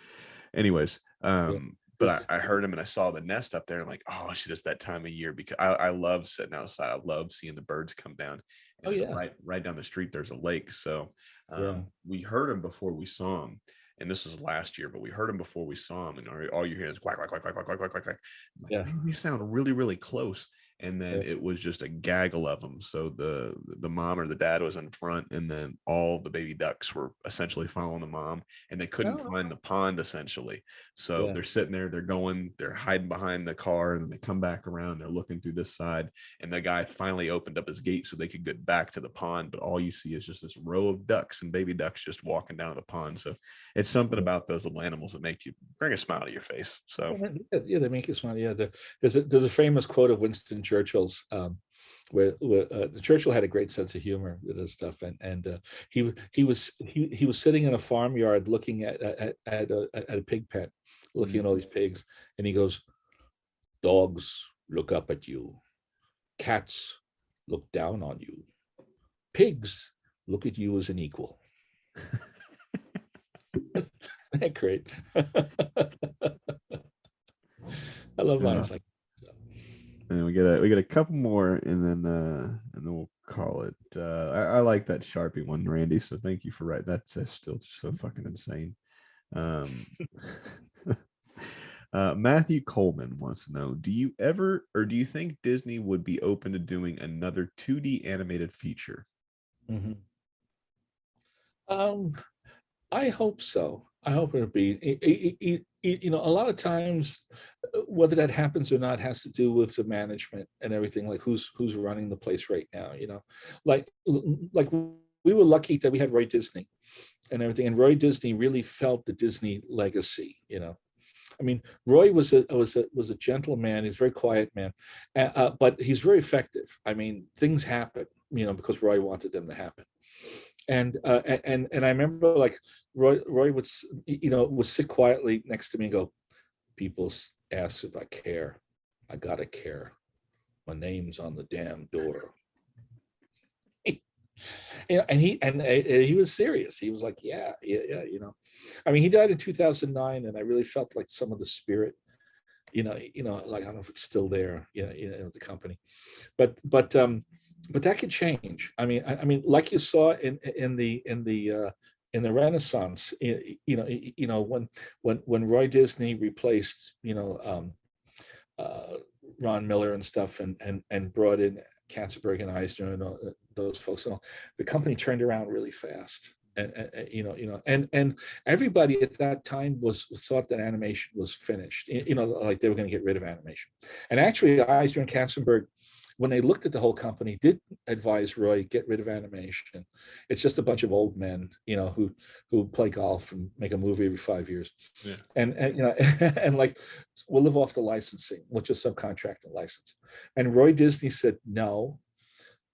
Anyways, yeah. but I heard him and I saw the nest up there. I'm like, oh shit, it's that time of year, because I love sitting outside. I love seeing the birds come down. Oh And then yeah. right down the street there's a lake. So Yeah. we heard him before we saw him. And this was last year, but we heard him before we saw him, and all you hear is quack, quack, quack, quack, quack, quack, quack, quack, quack. I'm like, Yeah. man, they sound really, really close. And then Yeah. it was just a gaggle of them. So the mom or the dad was in front, and then all the baby ducks were essentially following the mom, and they couldn't Oh, find the pond essentially. So yeah. they're sitting there, they're hiding behind the car, and then they come back around, they're looking through this side, and the guy finally opened up his gate so they could get back to the pond. But all you see is just this row of ducks and baby ducks just walking down the pond. So it's something about those little animals that make you bring a smile to your face. So Yeah, they make you smile. Yeah, there's a famous quote of Winston Churchill's, where Churchill had a great sense of humor with this stuff, and he was sitting in a farmyard looking at a pig pen, looking at all these pigs, and he goes, "Dogs look up at you, cats look down on you, pigs look at you as an equal." Isn't that great? I love uh, lines like that. and we get a couple more, and then we'll call it. I like that Sharpie one, Randy. So thank you for writing that. That's still just so fucking insane. Um, Matthew Coleman wants to know: do you ever, or do you think Disney would be open to doing another 2D animated feature? Mhm. Um, I hope so. I hope it'll be. A lot of times, whether that happens or not has to do with the management and everything. Like who's running the place right now. Like we were lucky that we had Roy Disney and everything, and Roy Disney really felt the Disney legacy. I mean, Roy was a gentle man. He's a very quiet man, but he's very effective. I mean, things happen, because Roy wanted them to happen. And I remember, like, Roy would sit quietly next to me and go, "People ask if I care. I gotta care. My name's on the damn door." And he was serious. He was like, yeah, yeah, I mean, he died in 2009, and I really felt like some of the spirit, like, I don't know if it's still there, the company, but that could change. I mean, like you saw in the Renaissance, when Roy Disney replaced, Ron Miller and stuff, and brought in Katzenberg and Eisner and those folks, and all, the company turned around really fast. And everybody at that time thought that animation was finished. Like they were going to get rid of animation. And actually, Eisner and Katzenberg, when they looked at the whole company, did advise Roy get rid of animation. It's just a bunch of old men, who play golf and make a movie every 5 years, Yeah. and and like, we'll live off the licensing, we'll just subcontract and license. And Roy Disney said, no,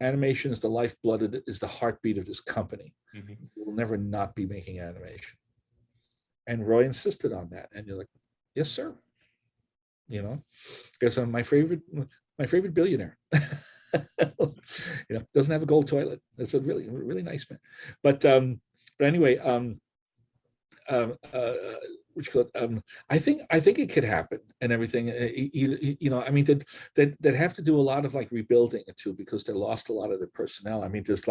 animation is the lifeblood, is the heartbeat of this company. Mm-hmm. We'll never not be making animation. And Roy insisted on that, and you're like, yes, sir. Because I'm my favorite billionaire. Doesn't have a gold toilet. That's a really, really nice man. But anyway, which could, I think it could happen and everything. I mean, that have to do a lot of, like, rebuilding it too, because they lost a lot of their personnel. I mean, there's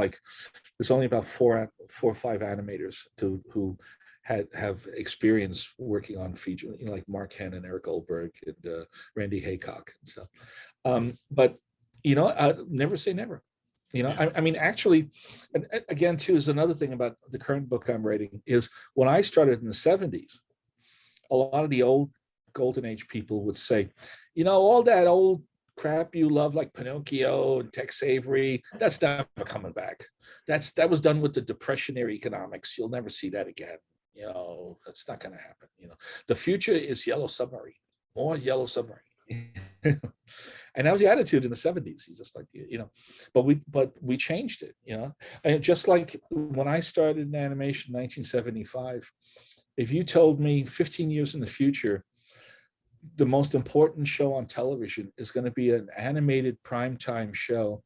only about four or five animators who have experience working on feature, like Mark Henn and Eric Goldberg and Randy Haycock and stuff. But never say never. I mean, actually, and again, too, is another thing about the current book I'm writing is, when I started in the 70s, a lot of the old golden age people would say, all that old crap you love, like Pinocchio and Tex Avery, that's never coming back. That was done with the Depression era economics. You'll never see that again. That's not going to happen. The future is Yellow Submarine, more Yellow Submarine. And that was the attitude in the 70s. He's just like, but we changed it, and just like when I started in animation in 1975, if you told me 15 years in the future, the most important show on television is going to be an animated primetime show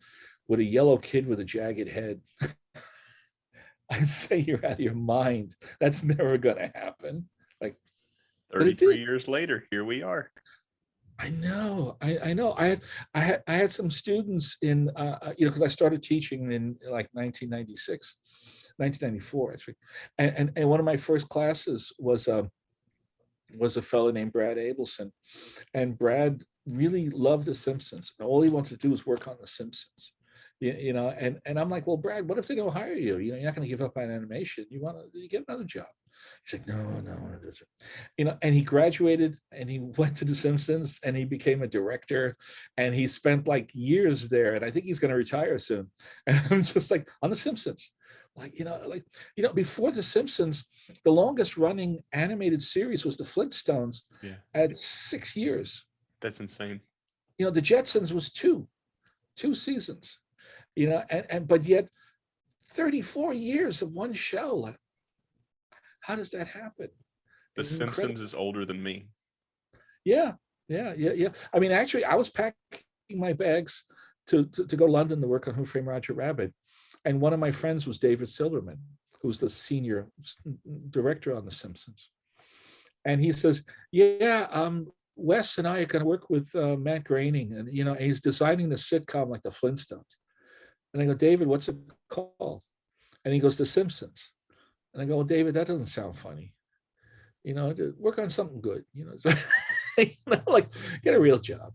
with a yellow kid with a jagged head, I say you're out of your mind. That's never going to happen. Like 33 years later, here we are. I know. I had some students in, because I started teaching in like 1996, 1994 actually, and one of my first classes was a fellow named Brad Abelson, and Brad really loved The Simpsons, and all he wanted to do was work on The Simpsons. And I'm like, well, Brad, what if they don't hire you? You're not going to give up on animation. You get another job. He's like, no. And he graduated and he went to The Simpsons and he became a director and he spent like years there. And I think he's going to retire soon. And I'm just like, on The Simpsons. Before The Simpsons, the longest running animated series was the Flintstones at 6 years. That's insane. The Jetsons was two seasons. But yet 34 years of one show. How does that happen? The Simpsons is older than me. Yeah. I mean, actually, I was packing my bags to go to London to work on Who Framed Roger Rabbit. And one of my friends was David Silverman, who's the senior director on The Simpsons. And he says, Wes and I are going to work with Matt Groening. And, and he's designing the sitcom like the Flintstones. And I go, David, what's it called? And he goes, The Simpsons. And I go, well, David, that doesn't sound funny. Work on something good. Like get a real job.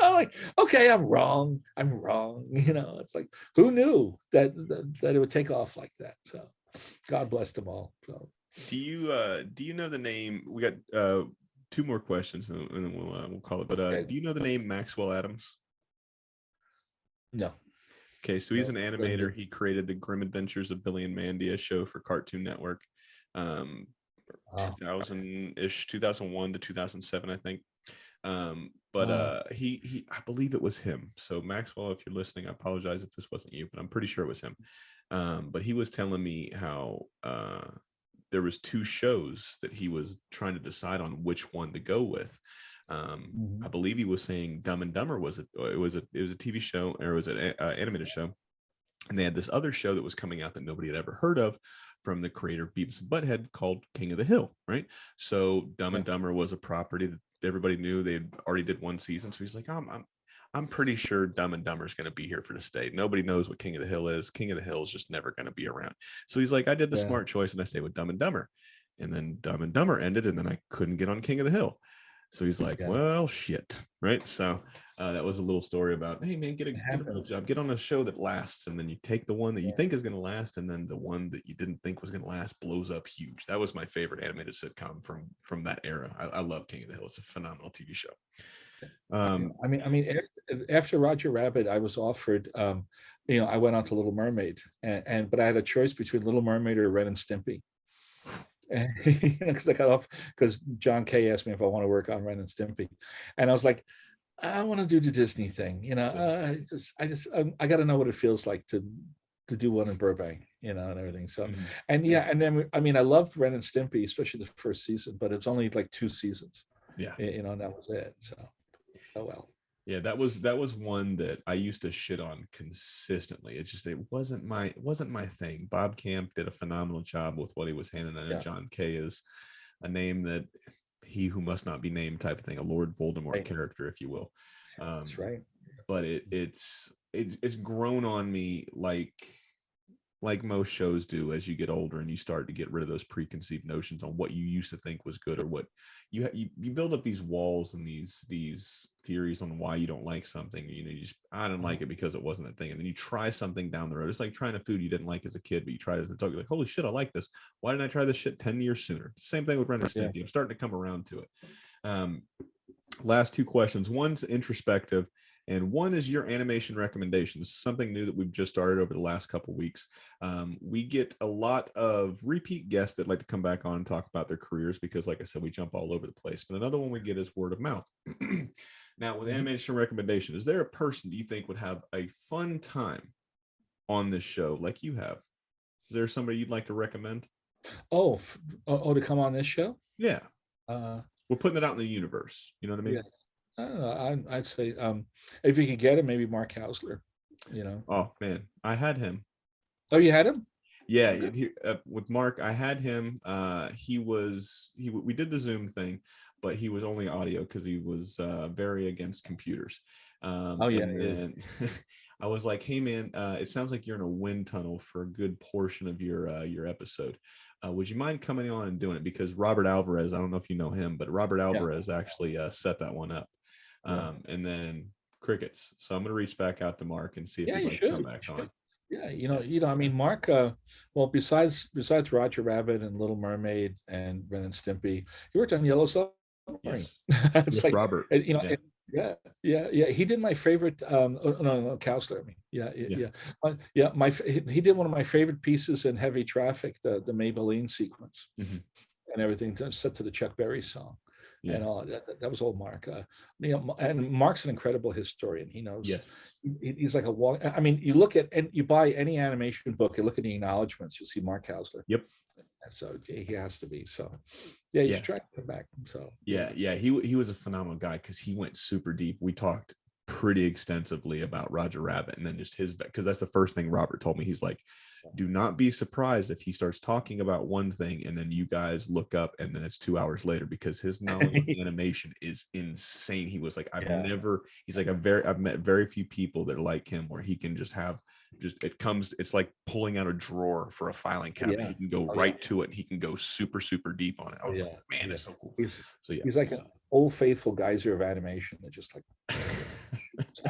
I'm like, okay, I'm wrong. It's like, who knew that it would take off like that? So, God bless them all. So, do you know the name? We got 2 more questions, and then we'll call it. But okay. Do you know the name Maxwell Adams? No. Okay, so he's an animator. He created the Grim Adventures of Billy and Mandy, a show for Cartoon Network, 2000-ish, 2001 to 2007, I think. He I believe it was him. So Maxwell, if you're listening, I apologize if this wasn't you, but I'm pretty sure it was him. But he was telling me how there was 2 shows that he was trying to decide on which one to go with. I believe he was saying Dumb and Dumber was a TV show, or it was an animated show, and they had this other show that was coming out that nobody had ever heard of from the creator of Beavis and Butthead called King of the Hill, right? So Dumb and Dumber was a property that everybody knew. They already did 1 season, so he's like, I'm pretty sure Dumb and Dumber is going to be here for the stay. Nobody knows what King of the Hill is. King of the Hill is just never going to be around. So he's like, I did the smart choice, and I stayed with Dumb and Dumber, and then Dumb and Dumber ended, and then I couldn't get on King of the Hill. So he's like, well, shit, right? So that was a little story about, hey, man, get a real job. Get on a show that lasts, and then you take the one that you think is going to last, and then the one that you didn't think was going to last blows up huge. That was my favorite animated sitcom from that era. I love King of the Hill. It's a phenomenal TV show. I mean, after Roger Rabbit, I was offered, I went on to Little Mermaid, but I had a choice between Little Mermaid or Ren and Stimpy. Because I got off because John Kay asked me if I want to work on Ren and Stimpy, and I was like, I want to do the Disney thing, I got to know what it feels like to do one in Burbank, and everything. So, and then I loved Ren and Stimpy, especially the first season, but it's only like 2 seasons. And that was it. So, oh well. Yeah, that was one that I used to shit on consistently. It's just it wasn't my thing. Bob Camp did a phenomenal job with what he was handing in. John Kay is a name that he who must not be named type of thing, a Lord Voldemort character, if you will. That's right. But it's grown on me like most shows do as you get older and you start to get rid of those preconceived notions on what you used to think was good, or what you build up these walls and these theories on why you don't like something. I didn't like it because it wasn't a thing, and then you try something down the road. It's like trying a food you didn't like as a kid, but you tried it as an adult. You're like, holy shit, I like this. Why didn't I try this shit 10 years sooner? Same thing with Ren and Stimpy. I'm starting to come around to it. Last 2 questions. One's introspective, and one is your animation recommendations. Something new that we've just started over the last couple weeks. We get a lot of repeat guests that like to come back on and talk about their careers because, like I said, we jump all over the place. But another one we get is word of mouth. Now, with animation recommendation, is there a person you think would have a fun time on this show like you have? Is there somebody you'd like to recommend? To come on this show? Yeah. Uh, We're putting it out in the universe. You know what I mean? yeah. I don't know. I'd say if you could get him, maybe Mark Hausler. You know. Oh man, I had him. Oh, you had him? Yeah, Okay. with Mark, I had him. We did the Zoom thing, but he was only audio because he was very against computers. Oh yeah. And then I was like, hey man, it sounds like you're in a wind tunnel for a good portion of your episode. Would you mind coming on and doing it? Because Robert Alvarez, I don't know if you know him, but Robert Alvarez actually set that one up. And then crickets. So I'm going to reach back out to Mark and see if he'd like to come back on. Yeah, I mean, Mark. Well, besides Roger Rabbit and Little Mermaid and Ren and Stimpy, he worked on Yellow Submarine. Yes. It's With like Robert. Yeah. He did my favorite. No, Counselor. I mean, he did one of my favorite pieces in Heavy Traffic, the Maybelline sequence, and everything set to the Chuck Berry song. Yeah. And all that was all Mark. And Mark's an incredible historian. He knows. Yes. He's like a walk. I mean, you look at and you buy any animation book, you look at the acknowledgments, you'll see Mark Hausler. Yep. So he has to be. So yeah, he's trying to come back. So he was a phenomenal guy because he went super deep. We talked pretty extensively about Roger Rabbit and then just his, because that's the first thing Robert told me. He's like, do not be surprised if he starts talking about one thing and then you guys look up and then it's 2 hours later, because his knowledge of animation is insane. He was like, I've met very few people that are like him, where he can just have it's like pulling out a drawer for a filing cabinet. He can go right to it and he can go super, super deep on it. I was like, man, it's so cool. He's like an old faithful geyser of animation that just like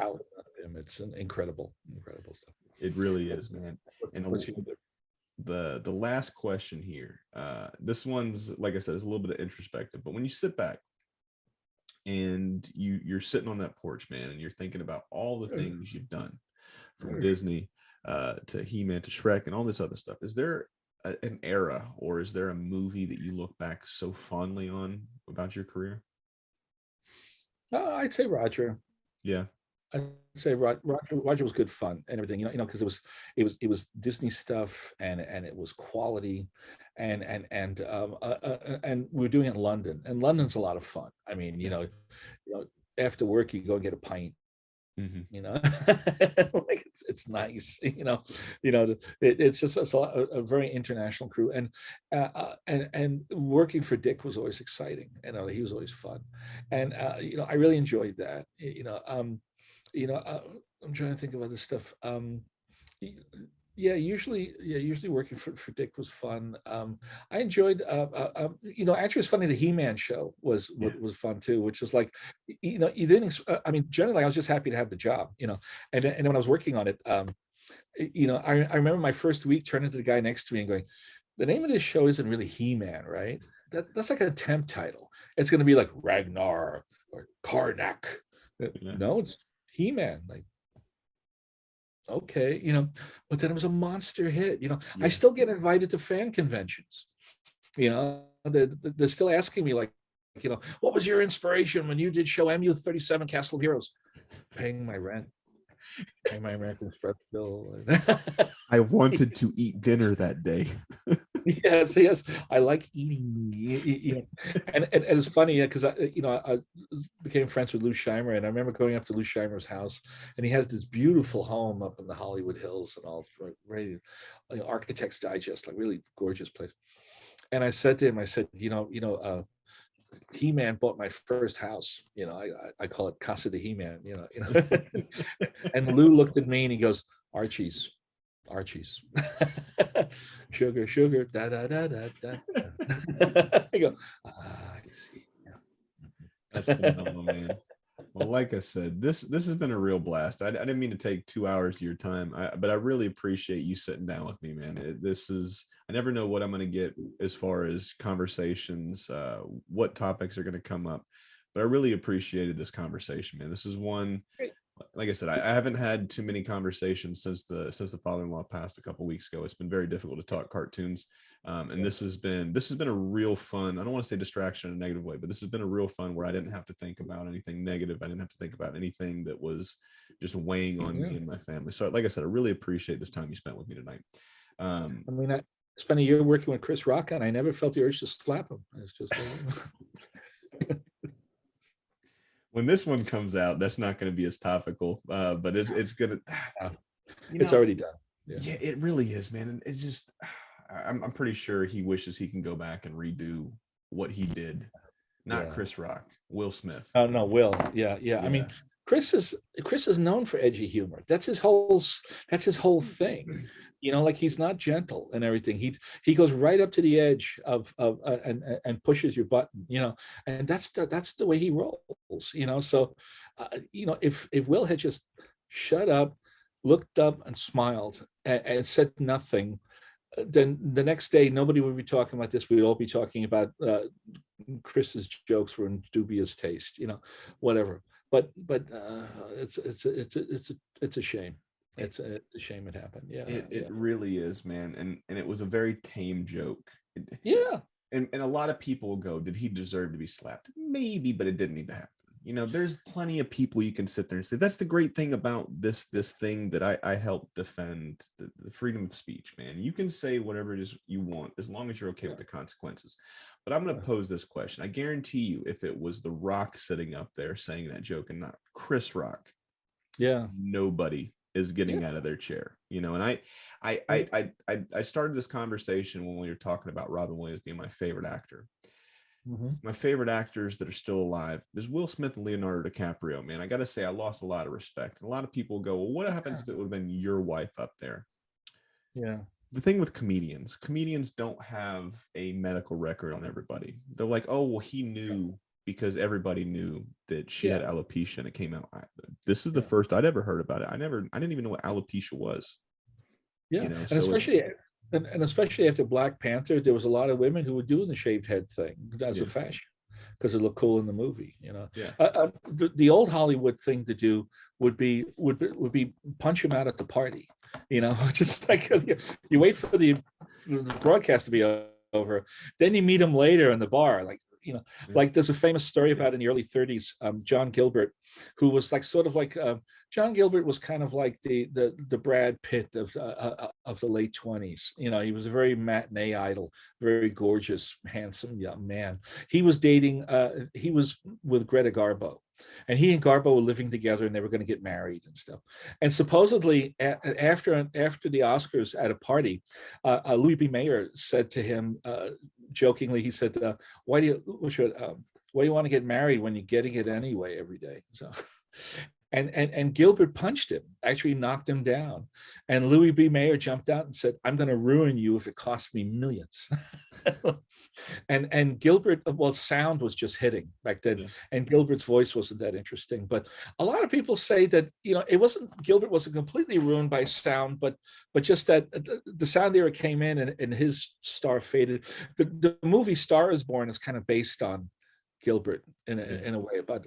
out of him. It's an incredible stuff. It really is, man. And the last question here, this one's, like I said, is a little bit of introspective, but when you sit back and you're sitting on that porch, man, and you're thinking about all the things you've done from Disney to He-Man to Shrek and all this other stuff, is there an era or is there a movie that you look back so fondly on about your career? I'd say Roger. Yeah. I'd say Roger was good fun and everything, because it was Disney stuff and it was quality, and we were doing it in London, and London's a lot of fun. I mean, after work you go and get a pint. Like it's nice, it's just a very international crew, and working for Dick was always exciting, he was always fun, and I really enjoyed that. I'm trying to think of other stuff. Usually working for Dick was fun. I enjoyed, actually it's funny, the He-Man show was fun too, which is like, you didn't, I mean, generally I was just happy to have the job, and then when I was working on it, I remember my first week turning to the guy next to me and going, the name of this show isn't really He-Man, right? That's like a temp title. It's going to be like Ragnar or Karnak. No, it's He-Man. Like, okay, but then it was a monster hit. I still get invited to fan conventions. They're still asking me, like, what was your inspiration when you did show MU-37 Castle of Heroes? Paying my rent and express bill. I wanted to eat dinner that day. Yes, I like eating. And it's funny, because I became friends with Lou Scheimer, and I remember going up to Lou Scheimer's house, and he has this beautiful home up in the Hollywood Hills and all, ready, Architect's Digest, like really gorgeous place. And I said to him, He-Man bought my first house. I call it Casa de He-Man. And Lou looked at me and he goes, Archie's. sugar, da da da da da. I go, I see. Yeah. That's phenomenal, man. Well, like I said, this has been a real blast. I didn't mean to take 2 hours of your time, but I really appreciate you sitting down with me, man. I never know what I'm going to get as far as conversations, what topics are going to come up, but I really appreciated this conversation, man. This is one like I said, I haven't had too many conversations since the father-in-law passed a couple weeks ago. It's been very difficult to talk cartoons. And this has been a real fun. I don't want to say distraction in a negative way, but this has been a real fun where I didn't have to think about anything negative. I didn't have to think about anything that was just weighing on me and my family. So, like I said, I really appreciate this time you spent with me tonight. I mean, I spent a year working with Chris Rock, and I never felt the urge to slap him. It's just. When this one comes out, that's not going to be as topical, but it's gonna. It's already done. Yeah, it really is, man. And it's just, I'm pretty sure he wishes he can go back and redo what he did. Not Chris Rock, Will Smith. Oh no, Will. Yeah. I mean, Chris is known for edgy humor. That's his whole thing. You know, like he's not gentle and everything. He goes right up to the edge of and pushes your button. You know, and that's the way he rolls. You know, so you know, if Will had just shut up, looked up, and smiled and said nothing, then the next day nobody would be talking about this. We'd all be talking about Chris's jokes were in dubious taste. You know, whatever. But it's a shame. It's a shame it happened. Yeah, it really is, man. And it was a very tame joke. And a lot of people will go, did he deserve to be slapped? Maybe, but it didn't need to happen. You know, there's plenty of people you can sit there and say, that's the great thing about this thing that I help defend, the freedom of speech, man. You can say whatever it is you want as long as you're okay with the consequences. But I'm going to pose this question. I guarantee you, if it was The Rock sitting up there saying that joke and not Chris Rock, nobody is getting out of their chair, you know. And I started this conversation when we were talking about Robin Williams being my favorite actor. My favorite actors that are still alive is Will Smith and Leonardo DiCaprio, man. I got to say, I lost a lot of respect. And a lot of people go, well, what happens if it would have been your wife up there? Yeah. The thing with comedians don't have a medical record on everybody. They're like, oh, well, he knew because everybody knew that she had alopecia and it came out. This is the first I'd ever heard about it. I didn't even know what alopecia was. Yeah. You know, and so especially and especially after Black Panther, there was a lot of women who were doing the shaved head thing as a fashion because it looked cool in the movie. You know, the old Hollywood thing to do would be punch him out at the party. You know, just like you wait for the broadcast to be over, then you meet him later in the bar, like. You know, like there's a famous story about in the early 30s, John Gilbert, who was like sort of like John Gilbert was kind of like the Brad Pitt of the late 20s. You know, he was a very matinee idol, very gorgeous, handsome young man. He was dating, he was with Greta Garbo. And he and Garbo were living together and they were going to get married and stuff. And supposedly after the Oscars at a party, Louis B. Mayer said to him, jokingly, he said, why do you want to get married when you're getting it anyway every day? So, and Gilbert punched him, actually knocked him down. And Louis B. Mayer jumped out and said, I'm going to ruin you if it costs me millions. And Gilbert, well, sound was just hitting back then, and Gilbert's voice wasn't that interesting. But a lot of people say that, you know, Gilbert wasn't completely ruined by sound, but just that the sound era came in and his star faded. The movie Star is Born is kind of based on Gilbert in a way, about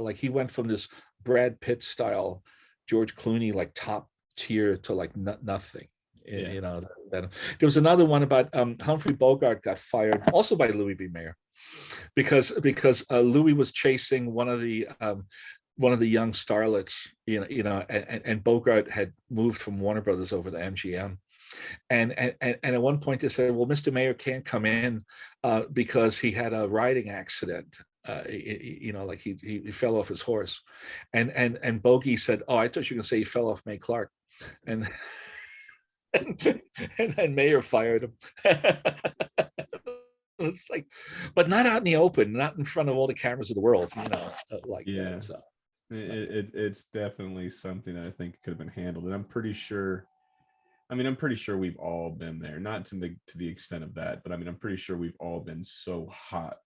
like he went from this Brad Pitt style George Clooney like top tier to like nothing. You know, there was another one about Humphrey Bogart got fired also by Louis B. Mayer because Louis was chasing one of the young starlets, you know, and Bogart had moved from Warner Brothers over to MGM. And at one point they said, well, Mr. Mayer can't come in because he had a riding accident. You know, like he fell off his horse. And Bogey said, oh, I thought you were going to say he fell off May Clark. And and Mayer fired him. It's like, but not out in the open, not in front of all the cameras of the world, you know, like that. So it's definitely something that I think could have been handled, and I'm pretty sure we've all been there, not to the extent of that, but I mean, I'm pretty sure we've all been so hot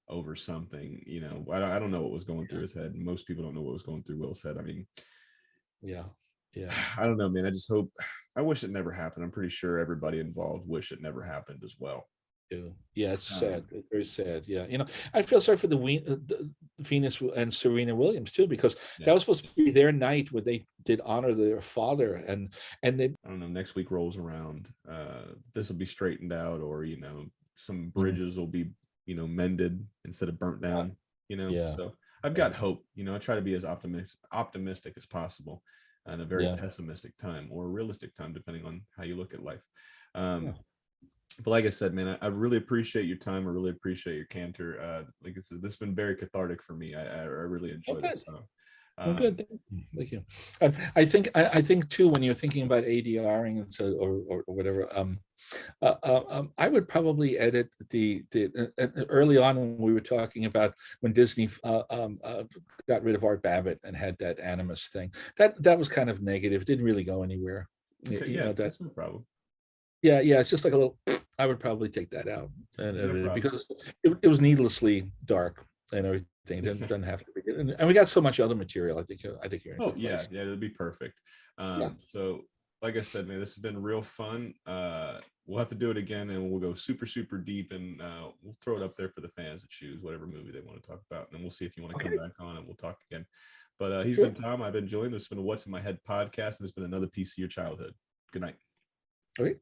over something, you know. I don't know what was going through his head. Most people don't know what was going through Will's head. I mean, yeah. I don't know, man. I wish it never happened. I'm pretty sure everybody involved wish it never happened as well. too. Yeah, it's sad. Um, It's very sad. Yeah, I feel sorry for the Venus and Serena Williams too, because yeah, that was supposed to be their night where they did honor their father, and they. I don't know. Next week rolls around, this will be straightened out, or some Mhm. bridges will be mended instead of burnt down. Yeah, So I've yeah, got hope. I try to be as optimistic as possible in a very yeah, pessimistic time or a realistic time, depending on how you look at life. yeah. But like I said, man, I really appreciate your time. I really appreciate your candor. Like I said, this has been very cathartic for me. I really enjoyed it. Okay. So, Well, good. um, Thank you. And I think too, when you're thinking about ADRing and so or whatever, I would probably edit the early on when we were talking about when Disney got rid of Art Babbitt and had that animus thing. That was kind of negative. It didn't really go anywhere. okay, You yeah, know that. that's no problem. Yeah. It's just like a little. I would probably take that out and No edit it problem. because it was needlessly dark and everything. It doesn't have to be. And we got so much other material. I think you're in a Oh good yeah, place. yeah, it'll be perfect. Yeah. So like I said, man, this has been real fun. We'll have to do it again, and we'll go super, super deep, and we'll throw it up there for the fans to choose whatever movie they want to talk about, and then we'll see if you want to come Okay. back on, and we'll talk again. But he's Sure. been Tom. I've been Julian. This has been a What's in My Head podcast, and it's been another piece of your childhood. Good night. Okay.